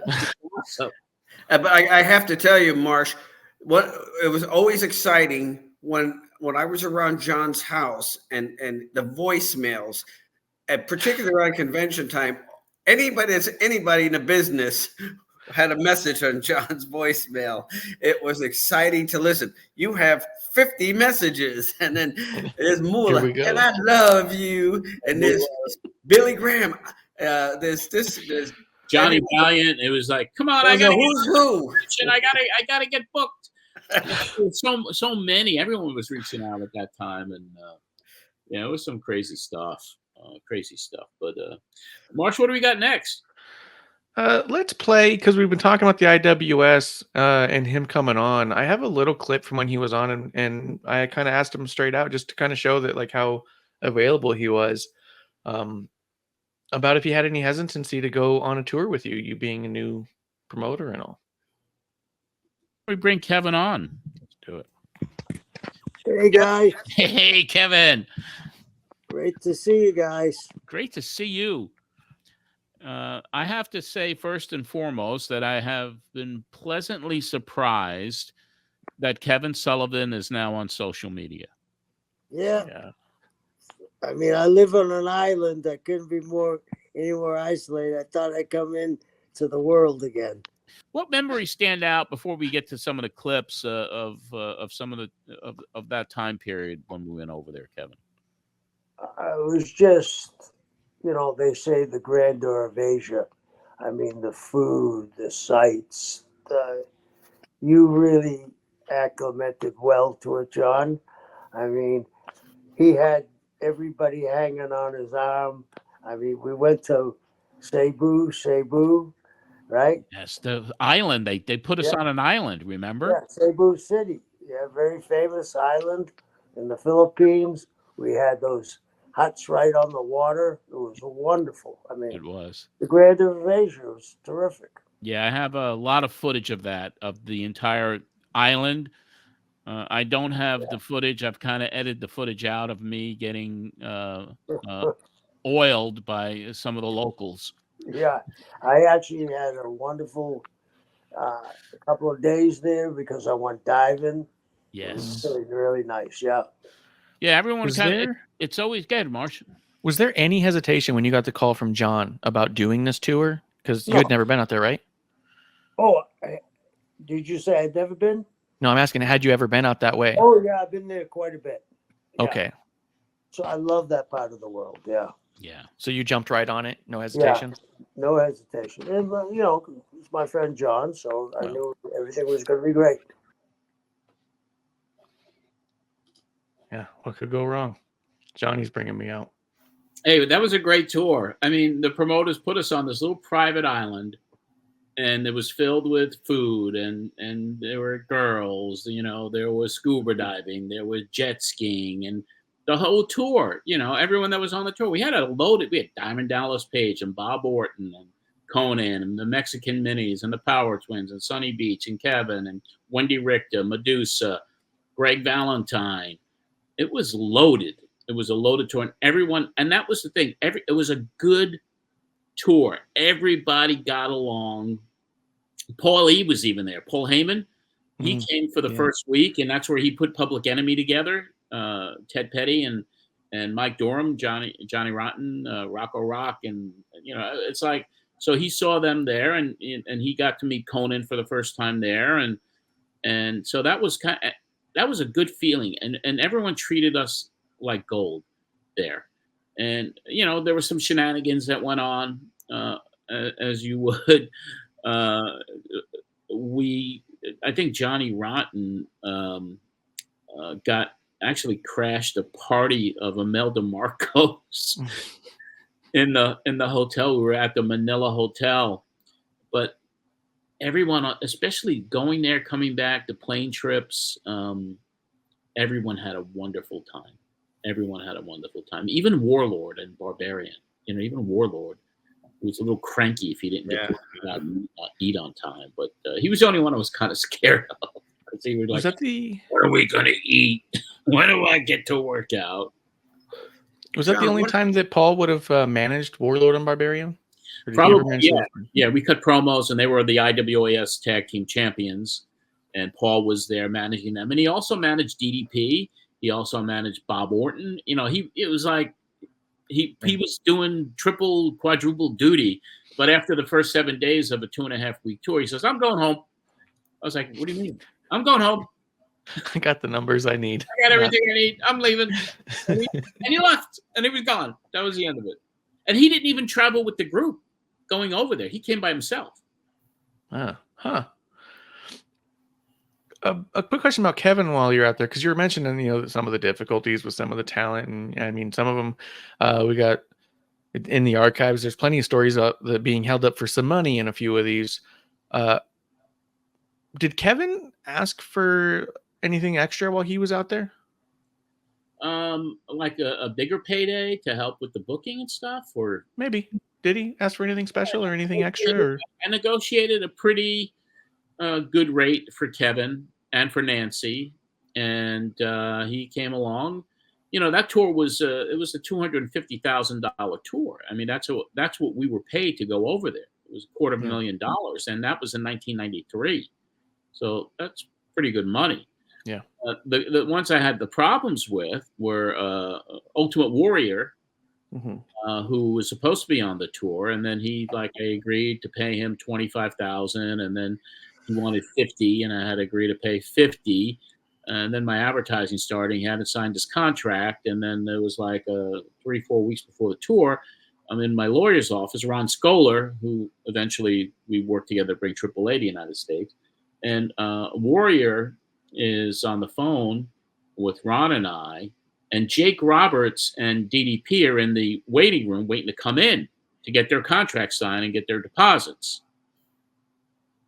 I have to tell you, Marsh, it was always exciting when I was around John's house and the voicemails, and particularly around convention time, anybody in the business had a message on John's voicemail. It was exciting to listen. You have 50 messages, and then there's Moolah, and I love you, and there's Billy Graham. There's Johnny Valiant. It was like, come on, I gotta who's who, and I gotta get booked. so many. Everyone was reaching out at that time, and it was some crazy stuff. But Marsh, what do we got next? Let's play, because we've been talking about the IWS and him coming on. I have a little clip from when he was on, and I kind of asked him straight out just to kind of show that, like, how available he was, about if he had any hesitancy to go on a tour with you being a new promoter and all. We bring Kevin on. Let's do it. Hey, guys. Hey, Kevin. Great to see you guys. Great to see you. I have to say, first and foremost, that I have been pleasantly surprised that Kevin Sullivan is now on social media. Yeah. I mean, I live on an island. I couldn't be any more isolated. I thought I'd come in to the world again. What memories stand out before we get to some of the clips of some of that time period when we went over there, Kevin? It was just, they say the grandeur of Asia. I mean, the food, the sights. You really acclimated well to it, John. I mean, he had everybody hanging on his arm. I mean, we went to Cebu, right? Yes, the island. They put us Yeah. on an island, remember? Yeah, Cebu City. Yeah, very famous island in the Philippines. We had those huts right on the water. It was wonderful. I mean, It was. the Grand Invasion was terrific. Yeah, I have a lot of footage of that, of the entire island. I don't have the footage. I've kind of edited the footage out of me getting oiled by some of the locals. Yeah, I actually had a wonderful couple of days there because I went diving. It was Yes. really nice. Yeah. Yeah, everyone Was kind of. there- It's always good, Marsh. Was there any hesitation when you got the call from John about doing this tour? Because you No. had never been out there, right? Oh, did you say I'd never been? No, I'm asking, had you ever been out that way? Oh, yeah, I've been there quite a bit. Yeah. Okay. So I love that part of the world. Yeah. Yeah. So you jumped right on it? No hesitation? No hesitation. And, it's my friend John, so I knew everything was going to be great. Yeah. What could go wrong? Johnny's bringing me out. Hey, that was a great tour. I mean, the promoters put us on this little private island, and it was filled with food, and there were girls, there was scuba diving, there was jet skiing, and the whole tour, everyone that was on the tour. We had Diamond Dallas Page and Bob Orton and Conan and the Mexican Minis and the Power Twins and Sonny Beach and Kevin and Wendy Richter, Medusa, Greg Valentine. It was loaded. It was a loaded tour, and everyone, and that was the thing. It was a good tour. Everybody got along. Paul E was even there. Paul Heyman, he came for the first week, and that's where he put Public Enemy together. Ted Petty and Mike Dorham, Johnny Rotten, Rocco Rock, and it's like, so he saw them there, and he got to meet Conan for the first time there, and so that was that was a good feeling, and everyone treated us like gold there, and there were some shenanigans that went on, as you would. I think Johnny Rotten actually crashed a party of Imelda Marcos in the hotel. We were at the Manila Hotel, but everyone, especially going there, coming back, the plane trips, everyone had a wonderful time. Everyone had a wonderful time. Even Warlord and Barbarian, even Warlord was a little cranky if he didn't get to eat on time, but he was the only one I was kind of scared of, because he was like, "What are we gonna eat? When do I get to work out?" Was that the only time that Paul would have managed Warlord and Barbarian? Probably, yeah. Yeah, we cut promos, and they were the IWAS Tag Team Champions, and Paul was there managing them, and he also managed DDP. He also managed Bob Orton. It was like he was doing triple, quadruple duty. But after the first 7 days of a 2.5-week tour, he says, "I'm going home." I was like, "What do you mean?" "I'm going home. I got the numbers I need. I got everything I need. I'm leaving." And he left, and he was gone. That was the end of it. And he didn't even travel with the group going over there. He came by himself. A quick question about Kevin while you're out there, because you were mentioning, some of the difficulties with some of the talent, and I mean, some of them we got in the archives. There's plenty of stories of that being held up for some money in a few of these. Did Kevin ask for anything extra while he was out there? Like a bigger payday to help with the booking and stuff, or maybe did he ask for anything special or anything extra? Or? I negotiated a pretty good rate for Kevin and for Nancy, and he came along. That tour was it was a $250,000 tour. I mean, that's what we were paid to go over there. It was $250,000, and that was in 1993. So that's pretty good money. Yeah. The ones I had the problems with were Ultimate Warrior, who was supposed to be on the tour, and then I agreed to pay him $25,000, and then he wanted $50,000, and I had to agree to pay $50,000. And then my advertising started. He hadn't signed his contract, and then there was 3-4 weeks before the tour, I'm in my lawyer's office, Ron Scholar, who eventually we worked together to bring AAA to the United States, and Warrior is on the phone, with Ron and I, and Jake Roberts and DDP are in the waiting room waiting to come in to get their contract signed and get their deposits.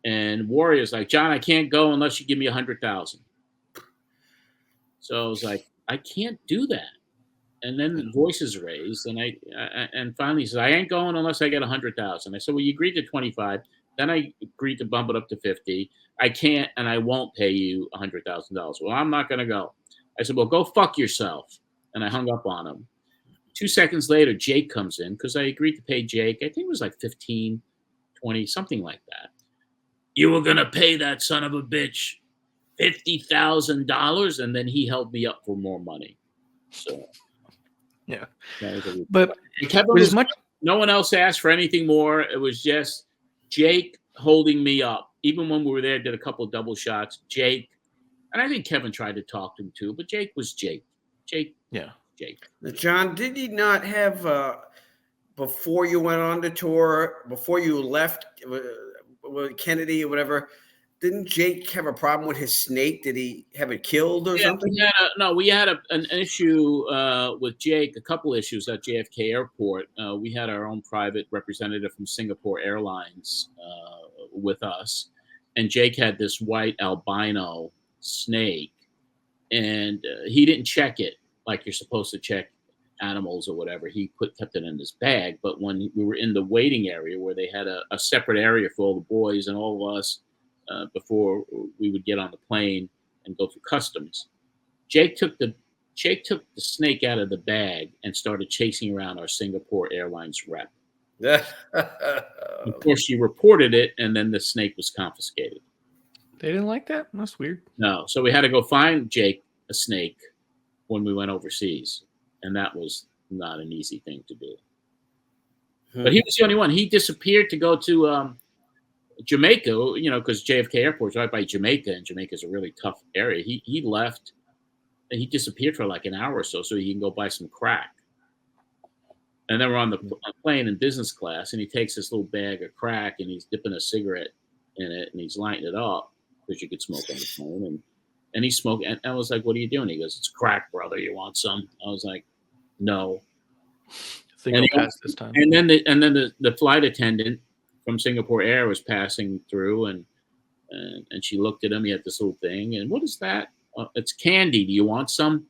And Warrior's like, John, I can't go unless you give me $100,000. So I was like, I can't do that. And then the voices raised, and and finally he said, I ain't going unless I get 100,000. I said, well, you agreed to 25. Then I agreed to bump it up to 50. I can't, and I won't pay you $100,000. Well, I'm not going to go. I said, well, go fuck yourself. And I hung up on him. 2 seconds later, Jake comes in because I agreed to pay Jake. I think it was like 15, 20, something like that. You were going to pay that son of a bitch $50,000, and then he held me up for more money. So, yeah. But Kevin was much. No one else asked for anything more. It was just Jake holding me up. Even when we were there, did a couple of double shots. Jake, and I think Kevin tried to talk to him too, but Jake was Jake. Jake. Yeah. Jake. John, did he not have before you went on the tour, before you left with Kennedy or whatever? Didn't Jake have a problem with his snake? Did he have it killed or something? We had an issue with Jake, a couple issues at JFK Airport. We had our own private representative from Singapore Airlines with us, and Jake had this white albino snake, and he didn't check it like you're supposed to check animals or whatever. He kept it in his bag, but when we were in the waiting area where they had a separate area for all the boys and all of us, before we would get on the plane and go through customs, Jake took the snake out of the bag and started chasing around our Singapore Airlines rep. Of course, she reported it, and then the snake was confiscated. They didn't like that? That's weird. No, so we had to go find Jake a snake when we went overseas, and that was not an easy thing to do. But he was the only one. He disappeared to go to Jamaica, because JFK Airport is right by Jamaica, and Jamaica's a really tough area. He left, and he disappeared for like an hour or so he can go buy some crack. And then we're on the plane in business class, and he takes this little bag of crack, and he's dipping a cigarette in it, and he's lighting it up because you could smoke on the plane. And he smoked, and I was like, "What are you doing?" He goes, "It's crack, brother. You want some?" I was like, "No." And then the flight attendant from Singapore Air was passing through, and she looked at him. He had this little thing, and what is that? It's candy. Do you want some?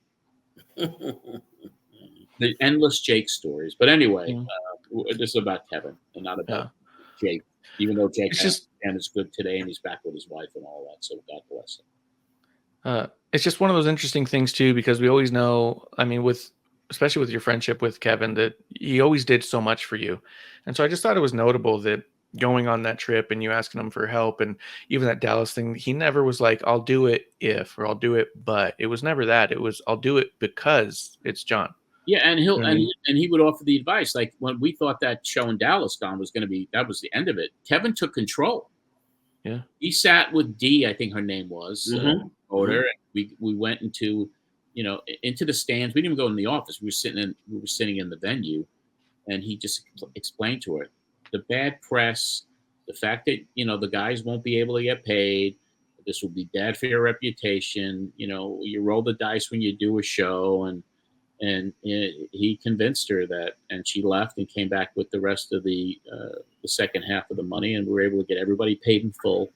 The endless Jake stories. But anyway, this is about Kevin and not about Jake. Even though Jake is good today and he's back with his wife and all that, so God bless him. It's just one of those interesting things too, because we always know. I mean, especially with your friendship with Kevin, that he always did so much for you, and so I just thought it was notable that going on that trip and you asking him for help, and even that Dallas thing, he never was like, I'll do it if, or I'll do it but. It was never that. It was, I'll do it because it's John. Yeah, and he would offer the advice. Like when we thought that show in Dallas, Don, was going to be, that was the end of it. Kevin took control. Yeah, he sat with Dee, I think her name was, Oder. We went into the stands. We didn't even go in the office. We were sitting in the venue, and he just explained to her the bad press, the fact that the guys won't be able to get paid. This will be bad for your reputation. You roll the dice when you do a show, and he convinced her that, and she left and came back with the rest of the second half of the money, and we were able to get everybody paid in full,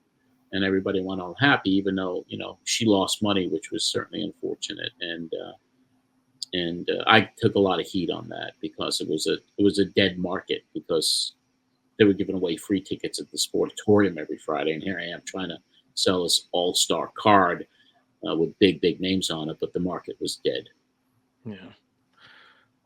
and everybody went home happy, even though she lost money, which was certainly unfortunate. And I took a lot of heat on that because it was a dead market, because they were giving away free tickets at the Sportatorium every Friday, and here I am trying to sell this all-star card with big names on it, but the market was dead. Yeah.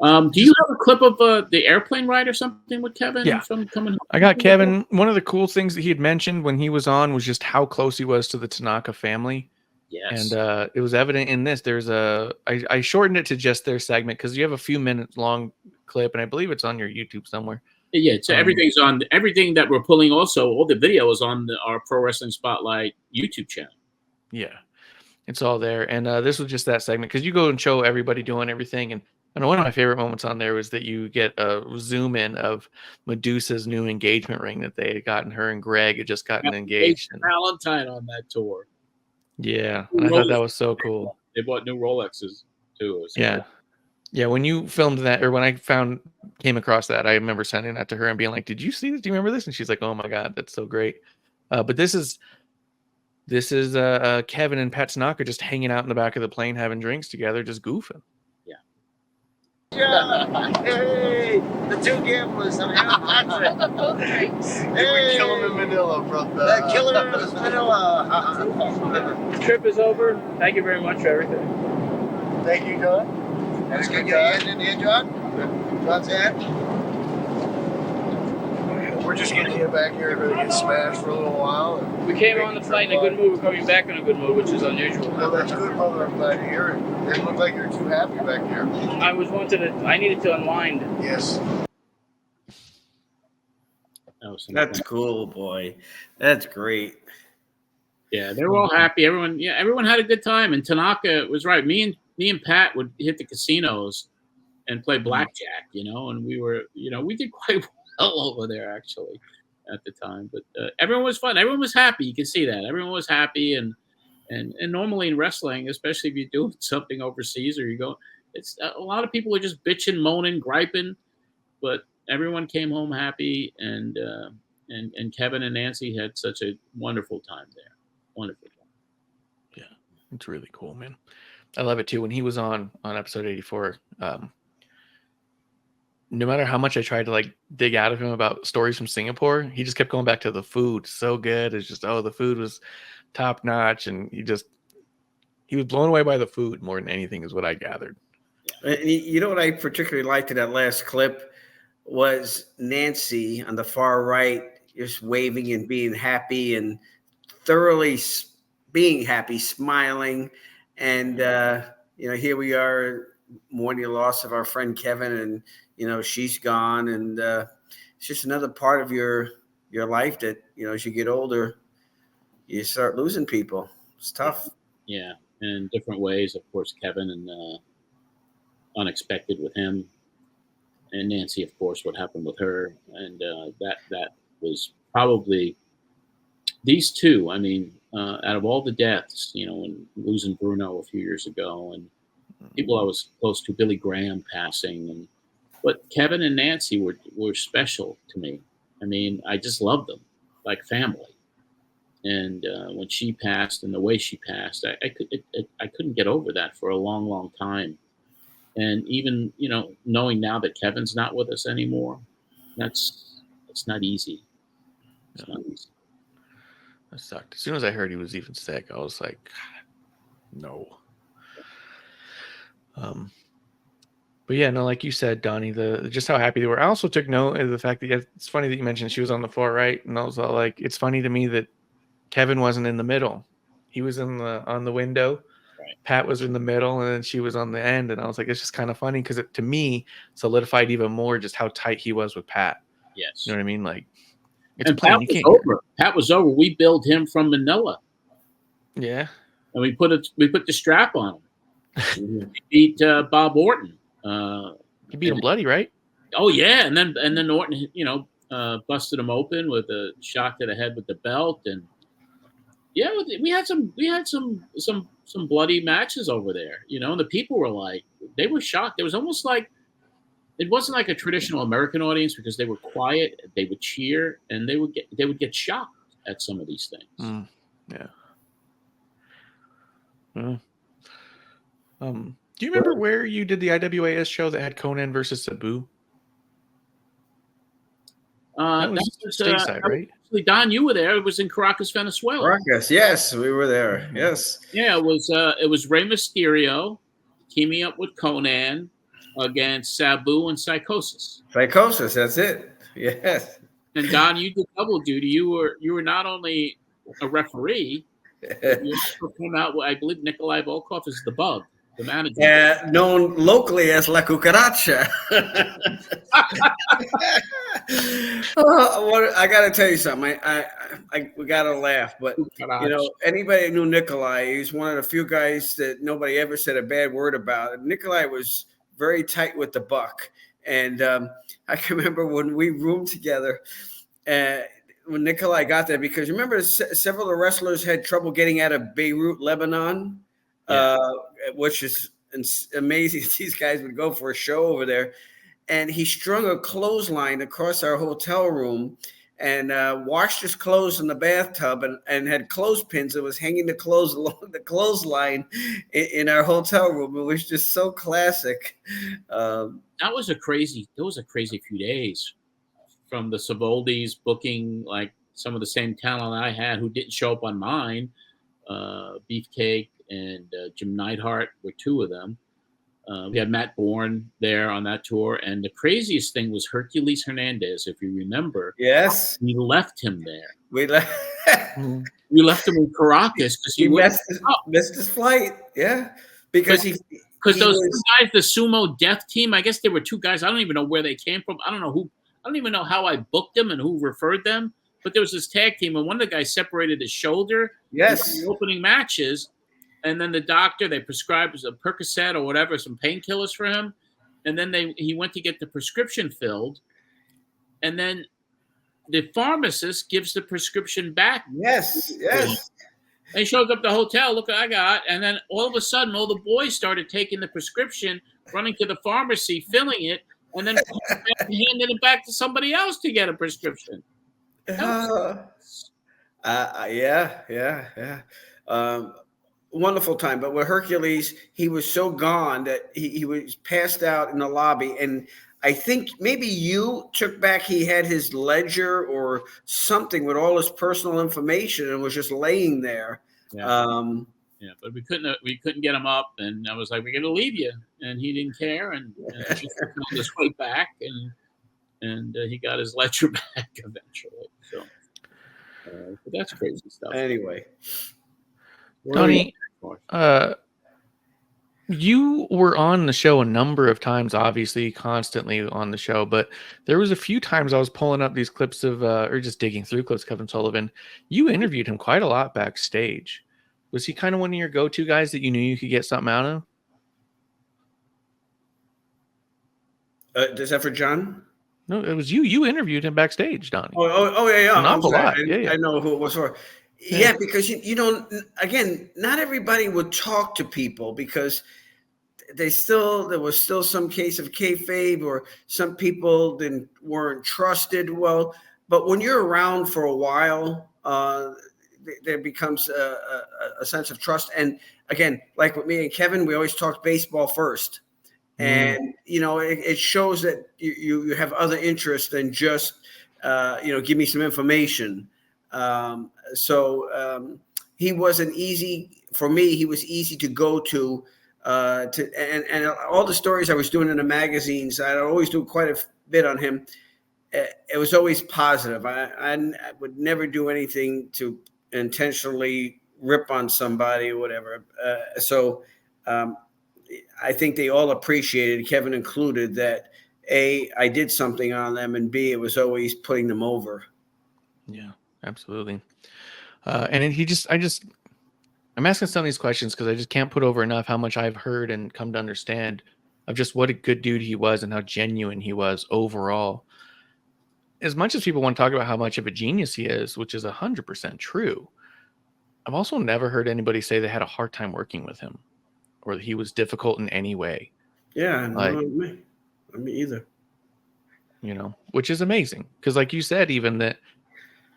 Do you have a clip of the airplane ride or something with Kevin? Yeah. From coming home? I got Kevin. One of the cool things that he had mentioned when he was on was just how close he was to the Tanaka family. Yes. And it was evident in this. There's I shortened it to just their segment because you have a few minutes long clip, and I believe it's on your YouTube somewhere. Yeah, so everything's on, everything that we're pulling also, all the video is on our Pro Wrestling Spotlight YouTube channel. Yeah, it's all there. And this was just that segment because you go and show everybody doing everything. And one of my favorite moments on there was that you get a zoom in of Medusa's new engagement ring that they had gotten. Her and Greg had just gotten engaged. Valentine on that tour. Yeah, and I thought that was so cool. They bought new Rolexes too. It was Yeah. Yeah, when you filmed that, or when I came across that, I remember sending that to her and being like, "Did you see this? Do you remember this?" And she's like, "Oh my god, that's so great." But this is Kevin and Pat Tanaka just hanging out in the back of the plane, having drinks together, just goofing. Hey, the two gamblers. I'm having both drinks. Hey, we kill him in Manila, brother. Kill him in Manila. The trip is over. Thank you very much for everything. Thank you, John. That's good, John. In here, John? John's hand. We're just getting you back here to get smashed for a little while. We came on the flight in a good mood. We're coming back in a good mood, which is unusual. Well, that's good, brother. I'm glad to hear it. It didn't look like you're too happy back here. I needed to unwind. Yes. That's cool, boy. That's great. Yeah, they were all happy. Everyone had a good time. And Tanaka was right. Me and Pat would hit the casinos and play blackjack, and we did quite well over there actually at the time. But everyone was fun. Everyone was happy. You can see that. Everyone was happy. And normally in wrestling, especially if you do something overseas or you go, it's a lot of people are just bitching, moaning, griping, but everyone came home happy. And Kevin and Nancy had such a wonderful time there. Wonderful time. Yeah, it's really cool, man. I love it too. When he was on episode 84, no matter how much I tried to dig out of him about stories from Singapore, he just kept going back to the food. So good. It's just, the food was top notch. And he was blown away by the food more than anything is what I gathered. You know what I particularly liked in that last clip was Nancy on the far right, just waving and being happy and thoroughly being happy, smiling. And, here we are mourning the loss of our friend Kevin, and, she's gone. And it's just another part of your life that, as you get older, you start losing people. It's tough. Yeah. And in different ways, of course, Kevin, and unexpected with him, and Nancy, of course, what happened with her. And that was probably these two. I mean, out of all the deaths, and losing Bruno a few years ago, and people I was close to, Billy Graham passing, but Kevin and Nancy were special to me. I mean, I just loved them like family. And when she passed and the way she passed, I couldn't get over that for a long, long time. And even, knowing now that Kevin's not with us anymore, it's not easy. It's not easy. That sucked. As soon as I heard he was even sick, I was like, no. But yeah, no, like you said, Donnie, just how happy they were. I also took note of the fact that it's funny that you mentioned she was on the far right, and I was all like, it's funny to me that Kevin wasn't in the middle. He was on the window. Right. Pat was in the middle, and then she was on the end. And I was like, it's just kind of funny because to me solidified even more just how tight he was with Pat. Yes. You know what I mean? Like, it's and Pat was over. Pat was over. We billed him from Manila. Yeah. And we put the strap on him. He beat Bob Orton. He beat him bloody, right? Oh yeah, and then Orton, busted him open with a shot to the head with the belt, and yeah, we had some bloody matches over there, and the people were they were shocked. It was almost like it wasn't like a traditional American audience because they were quiet, they would cheer, and they would get shocked at some of these things. Yeah. Do you remember where you did the IWAS show that had Conan versus Sabu? That was stateside, right? Actually, Don, you were there. It was in Caracas, Venezuela. Caracas, yes, we were there. Yes. Yeah, it was Rey Mysterio teaming up with Conan against Sabu and Psychosis. Psychosis, that's it. Yes. And Don, you did double duty. You were not only a referee, but you also came out. I believe Nikolai Volkov is the Bug, the manager. Known locally as La Cucaracha. I got to tell you something. We got to laugh, but anybody who knew Nikolai, he's one of the few guys that nobody ever said a bad word about. Nikolai was very tight with the buck, and I can remember when we roomed together. When Nikolai got there, because remember several of the wrestlers had trouble getting out of Beirut, Lebanon. which is amazing. These guys would go for a show over there. And he strung a clothesline across our hotel room and washed his clothes in the bathtub and had clothespins that was hanging the clothes along the clothesline in our hotel room. It was just so classic. That was a crazy few days from the Savoldis booking like some of the same talent I had who didn't show up on mine. Beefcake and Jim Neidhart were two of them. We had Matt Bourne there on that tour. And the craziest thing was Hercules Hernandez, if you remember. Yes. We left him there. We left him in Caracas because he missed his flight. Yeah. Because those two guys, the Sumo Death Team, I guess there were two guys. I don't even know where they came from. I don't even know how I booked them and who referred them. But there was this tag team, and one of the guys separated his shoulder. Yes. In the opening matches. And then the doctor, they prescribed a Percocet or whatever, some painkillers for him. And then he went to get the prescription filled. And then the pharmacist gives the prescription back. Yes, yes. And he shows up at the hotel, look what I got. And then all of a sudden, all the boys started taking the prescription, running to the pharmacy, filling it, and then handing it back to somebody else to get a prescription. Yeah. Wonderful time. But with Hercules, he was so gone that he was passed out in the lobby. And I think maybe you took back, he had his ledger or something with all his personal information and was just laying there. Yeah. But we couldn't get him up. And I was like, we're going to leave you. And he didn't care. And he found his way back. And he got his ledger back eventually. So but that's crazy stuff. Anyway. Tony, you were on the show a number of times, obviously, constantly on the show, but there was a few times I was pulling up these clips of, or just digging through clips, Kevin Sullivan. You interviewed him quite a lot backstage. Was he kind of one of your go-to guys that you knew you could get something out of? Is that for John? No, it was you. You interviewed him backstage, Donnie. Oh, yeah. An awful lot. I know who it was for. Yeah, because you know, again, not everybody would talk to people because there was still some case of kayfabe, or some people weren't trusted well. But when you're around for a while, there becomes a sense of trust. And again, like with me and Kevin, we always talked baseball first. And, you know, it shows that you have other interests than just, give me some information. He wasn't easy for me. He was easy to go to, and all the stories I was doing in the magazines, I'd always do quite a bit on him. It was always positive. I would never do anything to intentionally rip on somebody or whatever. I think they all appreciated, Kevin included, that A, I did something on them, and B, it was always putting them over. Yeah, absolutely. And I'm asking some of these questions because I just can't put over enough how much I've heard and come to understand of just what a good dude he was and how genuine he was overall. As much as people want to talk about how much of a genius he is, which is 100% true, I've also never heard anybody say they had a hard time working with him or that he was difficult in any way. Yeah, me either. You know, which is amazing because, like you said, even that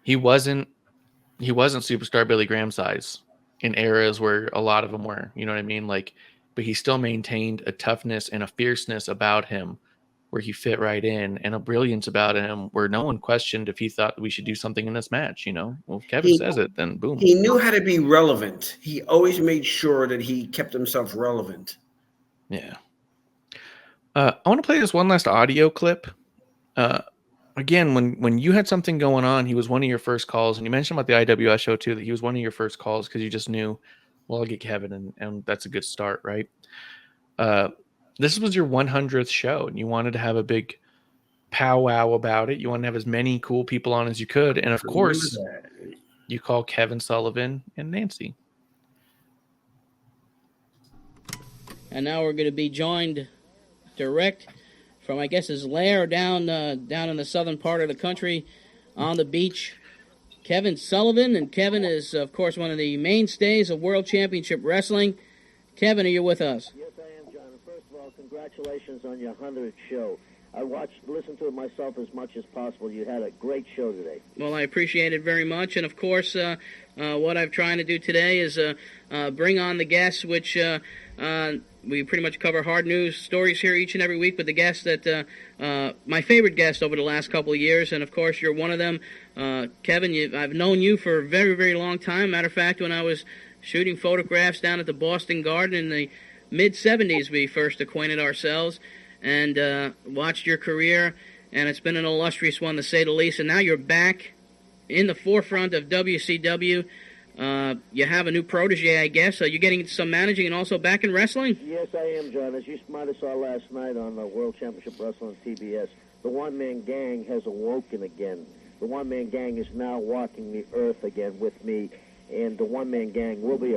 he wasn't superstar Billy Graham size in eras where a lot of them were. You know what I mean? Like, but he still maintained a toughness and a fierceness about him where he fit right in, and a brilliance about him where no one questioned if he thought we should do something in this match. You know, well, if Kevin says it, then boom. He knew how to be relevant. He always made sure that he kept himself relevant. Yeah. I want to play this one last audio clip. Again, when you had something going on, he was one of your first calls, and you mentioned about the IWS show too, that he was one of your first calls because you just knew, well, I'll get Kevin, and that's a good start, right? This was your 100th show, and you wanted to have a big powwow about it. You wanted to have as many cool people on as you could, and of course, you call Kevin Sullivan and Nancy. And now we're going to be joined direct from, I guess, his lair down in the southern part of the country on the beach. Kevin Sullivan, and Kevin is, of course, one of the mainstays of World Championship Wrestling. Kevin, are you with us? Yes, I am, John. And first of all, congratulations on your 100th show. I listened to it myself as much as possible. You had a great show today. Well, I appreciate it very much. And, of course, what I'm trying to do today is bring on the guests, which we pretty much cover hard news stories here each and every week, but the guests that my favorite guest over the last couple of years, and, of course, you're one of them. Kevin, I've known you for a very, very long time. Matter of fact, when I was shooting photographs down at the Boston Garden in the mid-'70s, we first acquainted ourselves and watched your career, and it's been an illustrious one, to say the least. And now you're back in the forefront of WCW. You have a new protege, I guess. You're getting some managing and also back in wrestling? Yes, I am, John. As you might have saw last night on the World Championship Wrestling on TBS, the one-man gang has awoken again. The one-man gang is now walking the earth again with me, and the one-man gang will be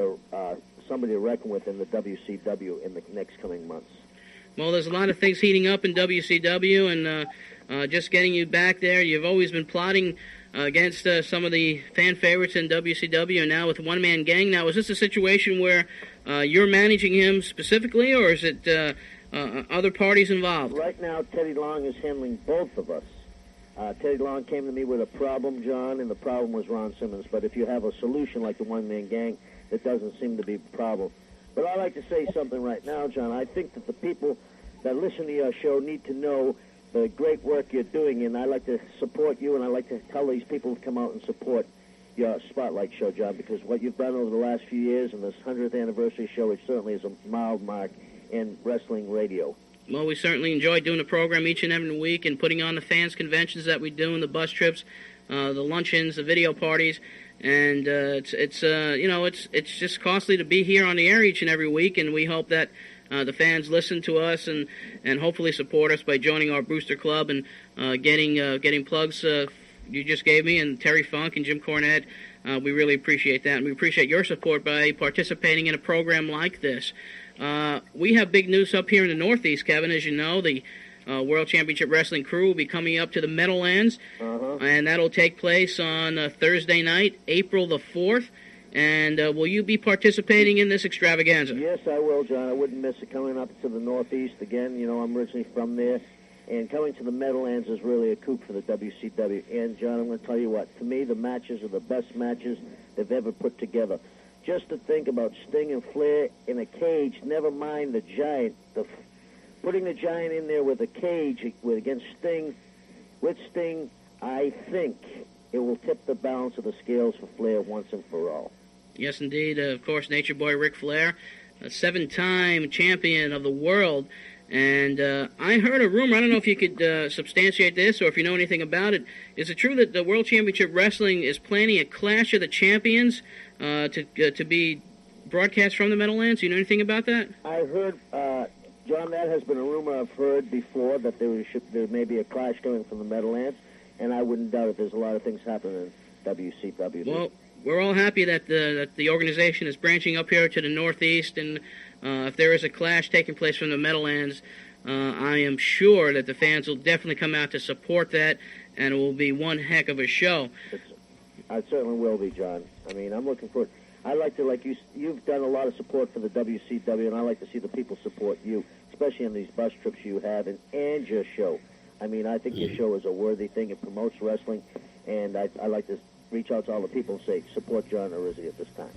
somebody to reckon with in the WCW in the next coming months. Well, there's a lot of things heating up in WCW, and just getting you back there. You've always been plotting against some of the fan favorites in WCW, and now with One Man Gang. Now, is this a situation where you're managing him specifically, or is it other parties involved? Right now, Teddy Long is handling both of us. Teddy Long came to me with a problem, John, and the problem was Ron Simmons. But if you have a solution like the One Man Gang, that doesn't seem to be a problem. But I'd like to say something right now, John. I think that the people that listen to your show need to know the great work you're doing, and I'd like to support you, and I'd like to tell these people to come out and support your Spotlight show, John, because what you've done over the last few years and this 100th anniversary show, it certainly is a mild mark in wrestling radio. Well, we certainly enjoy doing the program each and every week and putting on the fans' conventions that we do and the bus trips, the luncheons, the video parties. And it's just costly to be here on the air each and every week, and we hope that the fans listen to us and hopefully support us by joining our booster club and getting plugs you just gave me, and Terry Funk and Jim Cornette. We really appreciate that, and we appreciate your support by participating in a program like this. We have big news up here in the Northeast, Kevin. As you know, the World Championship Wrestling crew will be coming up to the Meadowlands, and that'll take place on Thursday night, April the 4th. And will you be participating in this extravaganza? Yes, I will, John. I wouldn't miss it coming up to the Northeast again. You know, I'm originally from there. And coming to the Meadowlands is really a coup for the WCW. And, John, I'm going to tell you what. To me, the matches are the best matches they've ever put together. Just to think about Sting and Flair in a cage, never mind the Giant. Putting the Giant in there with a cage against Sting, with Sting, I think it will tip the balance of the scales for Flair once and for all. Yes, indeed. Of course, Nature Boy Ric Flair, a 7-time champion of the world. And I heard a rumor, I don't know if you could substantiate this or if you know anything about it. Is it true that the World Championship Wrestling is planning a Clash of the Champions to be broadcast from the Meadowlands? Do you know anything about that? I heard, John, that has been a rumor I've heard before, that there may be a clash coming from the Meadowlands, and I wouldn't doubt it. There's a lot of things happening in WCW. Well, we're all happy that the organization is branching up here to the Northeast, and if there is a clash taking place from the Meadowlands, I am sure that the fans will definitely come out to support that, and it will be one heck of a show. I certainly will be, John. I mean, I'm looking for it. I like to, like you've done a lot of support for the WCW, and I like to see the people support you, especially on these bus trips you have and your show. I mean, I think your show is a worthy thing. It promotes wrestling, and I like to reach out to all the people and say, support John Arezzi at this time.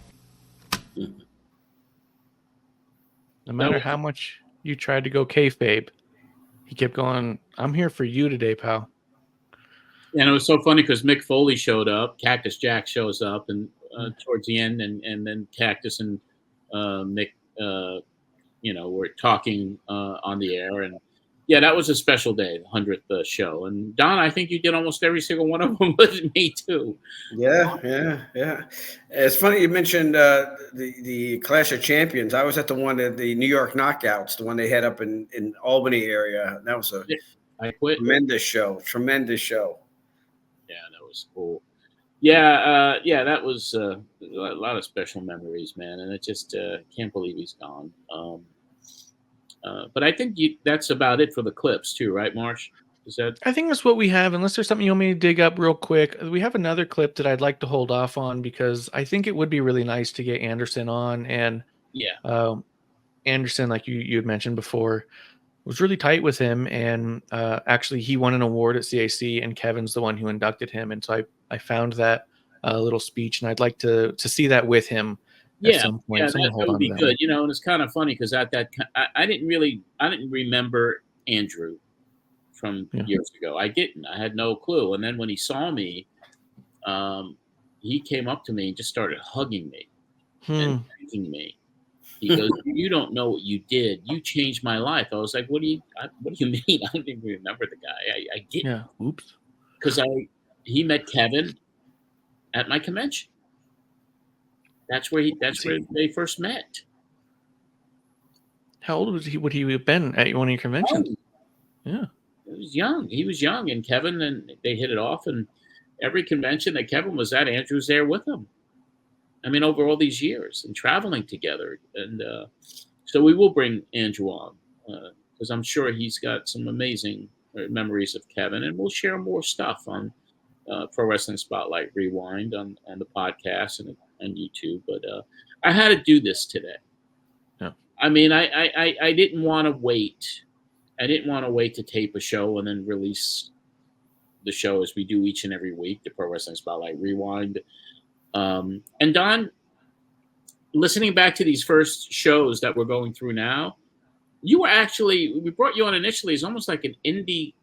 No matter how much you tried to go kayfabe, he kept going, I'm here for you today, pal. And it was so funny because Mick Foley showed up, Cactus Jack shows up, and towards the end, and then Cactus and Mick, were talking on the air, and yeah, that was a special day, the 100th show. And Don, I think you did almost every single one of them with me too. Yeah. It's funny you mentioned the Clash of Champions. I was at the one at the New York Knockouts, the one they had up in Albany area. That was a tremendous show. Yeah, that was cool. Yeah, that was a lot of special memories, man. And I just can't believe he's gone. But I think that's about it for the clips too, right, Marsh? Is that? I think that's what we have, unless there's something you want me to dig up real quick. We have another clip that I'd like to hold off on because I think it would be really nice to get Anderson on. And Anderson, like you had mentioned before, was really tight with him, and actually he won an award at CAC, and Kevin's the one who inducted him, and so I found that little speech, and I'd like to see that with him at some point. Yeah, So I'm gonna that hold would on be to that. good. You know, and it's kind of funny because at that I didn't remember Andrew from years ago. I didn't. I had no clue. And then when he saw me, he came up to me and just started hugging me and thanking me. He goes, "You don't know what you did. You changed my life." I was like, "What do you mean?" I don't even remember the guy. I didn't. Yeah. Oops. Because he met Kevin at my convention. That's where they first met. How old was he? Would he have been at one of your conventions? Yeah. He was young. He was young, and Kevin and they hit it off. And every convention that Kevin was at, Andrew was there with him. I mean, over all these years and traveling together. And so we will bring Andrew on because I'm sure he's got some amazing memories of Kevin, and we'll share more stuff on Pro Wrestling Spotlight Rewind on the podcast and YouTube. But I had to do this today. Yeah. I mean, I didn't want to wait. I didn't want to wait to tape a show and then release the show as we do each and every week, the Pro Wrestling Spotlight Rewind. And Don, listening back to these first shows that we're going through now, we brought you on initially as almost like an indie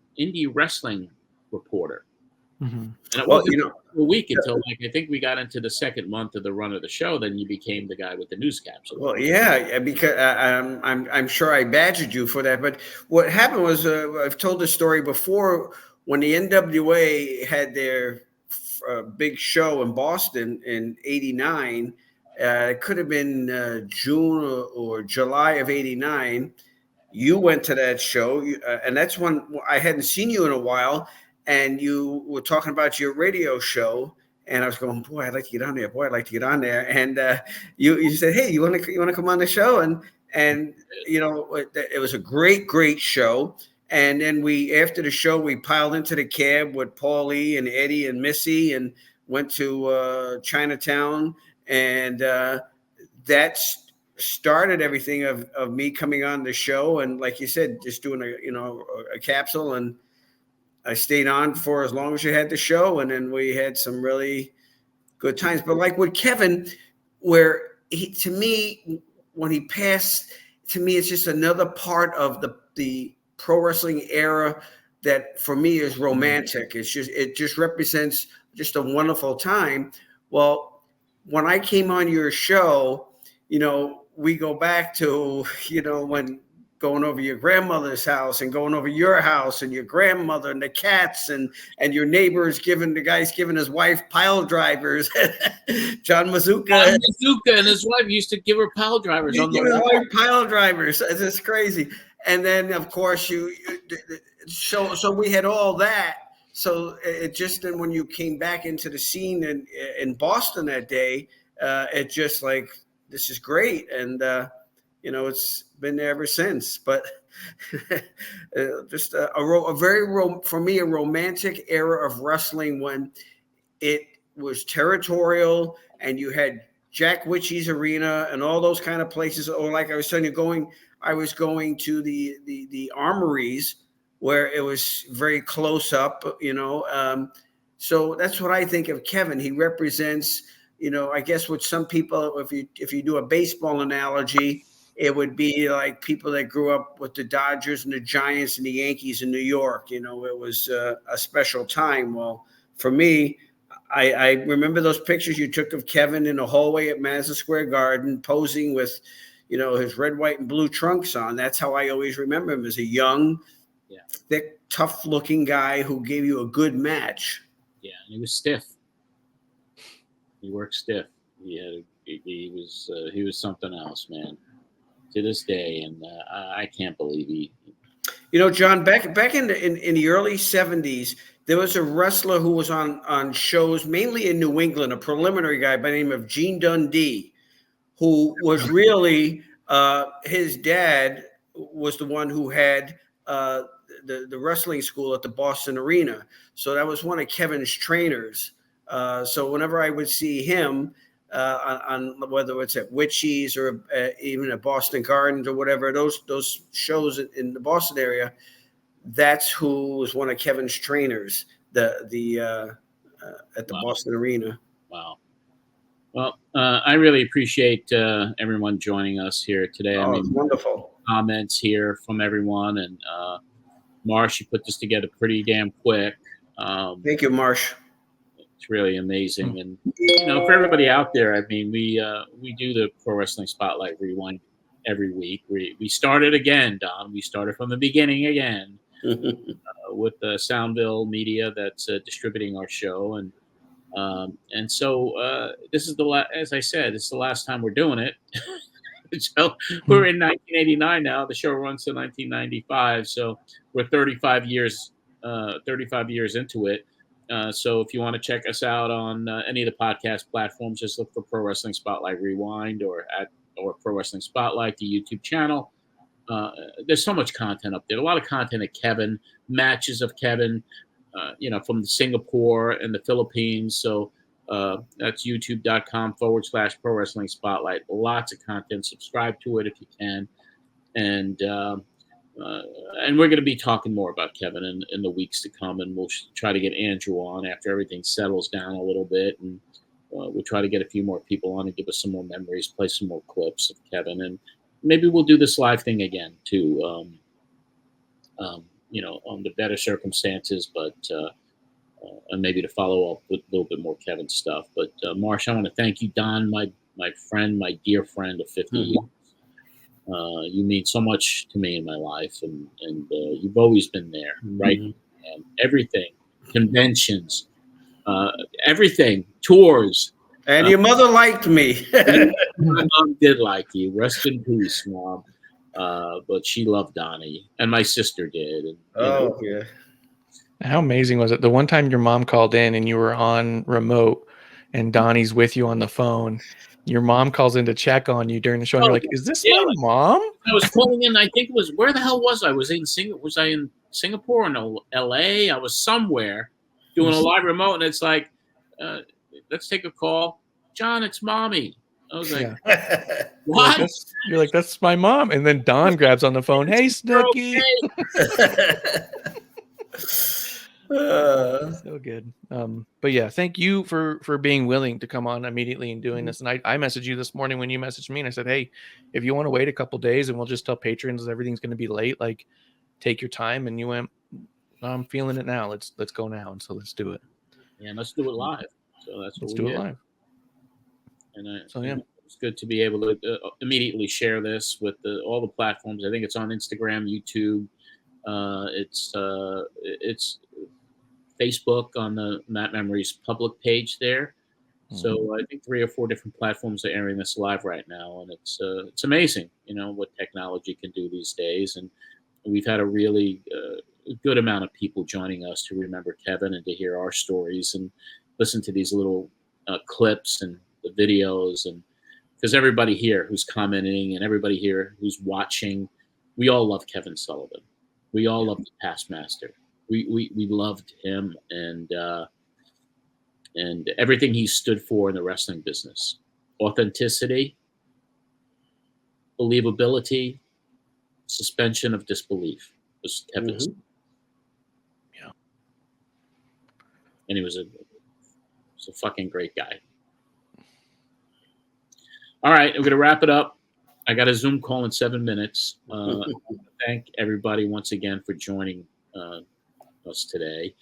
wrestling reporter. Mm-hmm. And it wasn't a week until I think we got into the second month of the run of the show. Then you became the guy with the news capsule. Well, yeah, because I'm sure I badgered you for that. But what happened was I've told this story before when the NWA had their big show in Boston in '89. It could have been June or July of '89. You went to that show, and that's when I hadn't seen you in a while. And you were talking about your radio show, and I was going, "Boy, I'd like to get on there. Boy, I'd like to get on there." And you said, "Hey, you want to come on the show?" And you know, it was a great show. And then after the show, we piled into the cab with Paulie and Eddie and Missy, and went to Chinatown, and that started everything of me coming on the show. And like you said, just doing a capsule, and I stayed on for as long as you had the show, and then we had some really good times. But like with Kevin, where to me, when he passed, to me, it's just another part of the pro wrestling era that for me is romantic. It just represents just a wonderful time. Well, when I came on your show, we go back to, when going over your grandmother's house and going over your house and your grandmother and the cats and your neighbors the guy's giving his wife pile drivers. John Mazuka and his wife used to give her pile drivers on the wall. Pile drivers. It's crazy. And then of course so we had all that. So it just, then when you came back into the scene in Boston that day, it just like, this is great. And, it's been there ever since. But just for me, a romantic era of wrestling when it was territorial and you had Jack Witchy's Arena and all those kind of places. Or like I was telling you, I was going to the armories where it was very close up, so that's what I think of Kevin. He represents, I guess what some people, if you do a baseball analogy, it would be like people that grew up with the Dodgers and the Giants and the Yankees in New York. It was a special time. Well, for me, I remember those pictures you took of Kevin in the hallway at Madison Square Garden posing with, his red, white, and blue trunks on. That's how I always remember him, as a young, thick, tough-looking guy who gave you a good match. Yeah, and he was stiff. He worked stiff. He was something else, man. To this day, and I can't believe he. John, back in the early '70s, there was a wrestler who was on shows mainly in New England, a preliminary guy by the name of Gene Dundee, who was really his dad was the one who had the wrestling school at the Boston Arena. So that was one of Kevin's trainers. So whenever I would see him, on whether it's at Witchy's or even at Boston Gardens or whatever, those shows in the Boston area, that's who was one of Kevin's trainers, at the Boston Arena. Wow. Well, I really appreciate everyone joining us here today. Oh, it's wonderful. Comments here from everyone. And Marsh, you put this together pretty damn quick. Thank you, Marsh. It's really amazing. And, for everybody out there, I mean, we do the Pro Wrestling Spotlight Rewind every week. We started again, Don. We started from the beginning again with the Soundville Media that's distributing our show. And so this is as I said, this is the last time we're doing it. So we're in 1989 now. The show runs to 1995. So we're 35 years into it. So if you want to check us out on any of the podcast platforms, just look for Pro Wrestling Spotlight Rewind or Pro Wrestling Spotlight, the YouTube channel. There's so much content up there. A lot of content of Kevin, matches of Kevin, from Singapore and the Philippines. So that's youtube.com/Pro Wrestling Spotlight. Lots of content. Subscribe to it if you can. And we're going to be talking more about Kevin in the weeks to come. And we'll try to get Andrew on after everything settles down a little bit. And we'll try to get a few more people on and give us some more memories, play some more clips of Kevin. And maybe we'll do this live thing again too. Under better circumstances, but and maybe to follow up with a little bit more Kevin stuff. But Marsh, I want to thank you, Don, my friend, my dear friend of 50 years. You mean so much to me in my life, and you've always been there, right? And everything, conventions, everything, tours. And your mother liked me. My mom did like you. Rest in peace, Mom. But she loved Donnie, and my sister did. And, yeah. How amazing was it? The one time your mom called in and you were on remote and Donnie's with you on the phone, your mom calls in to check on you during the show. And you're like, is this my mom? I was calling in. I think it was, where the hell was I? Was I in Singapore or no, LA? I was somewhere doing a live remote, and it's like, let's take a call. John, it's Mommy. I was like, what? You're like, that's my mom. And then Don grabs on the phone. Hey, Snooki. So good. But yeah, thank you for being willing to come on immediately and doing this. And I messaged you this morning when you messaged me, and I said, hey, if you want to wait a couple days and we'll just tell patrons everything's going to be late, like, take your time. And you went, I'm feeling it now. Let's go now. And so let's do it. Yeah, let's do it live. So that's what let's do it live. And so yeah, it's good to be able to immediately share this with all the platforms. I think it's on Instagram, YouTube. It's Facebook on the Matt Memories public page there. So I think 3 or 4 different platforms are airing this live right now, and it's amazing, what technology can do these days. And we've had a really good amount of people joining us to remember Kevin and to hear our stories and listen to these little clips and the videos. And because everybody here who's commenting and everybody here who's watching, we all love Kevin Sullivan. We all love the Taskmaster. We loved him and everything he stood for in the wrestling business. Authenticity, believability, suspension of disbelief was Kevin's. Yeah. And he was a fucking great guy. All right, we're going to wrap it up. I got a Zoom call in 7 minutes. I want to thank everybody once again for joining us today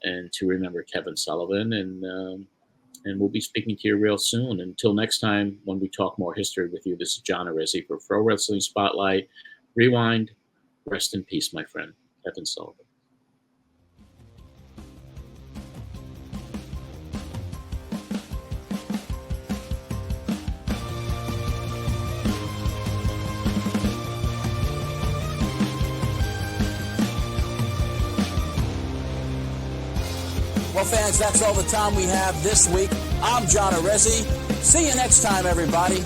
and to remember Kevin Sullivan. And we'll be speaking to you real soon. Until next time, when we talk more history with you, this is John Arezzi for Pro Wrestling Spotlight. Rewind. Rest in peace, my friend, Kevin Sullivan. Well, fans, that's all the time we have this week. I'm John Arezzi. See you next time, everybody.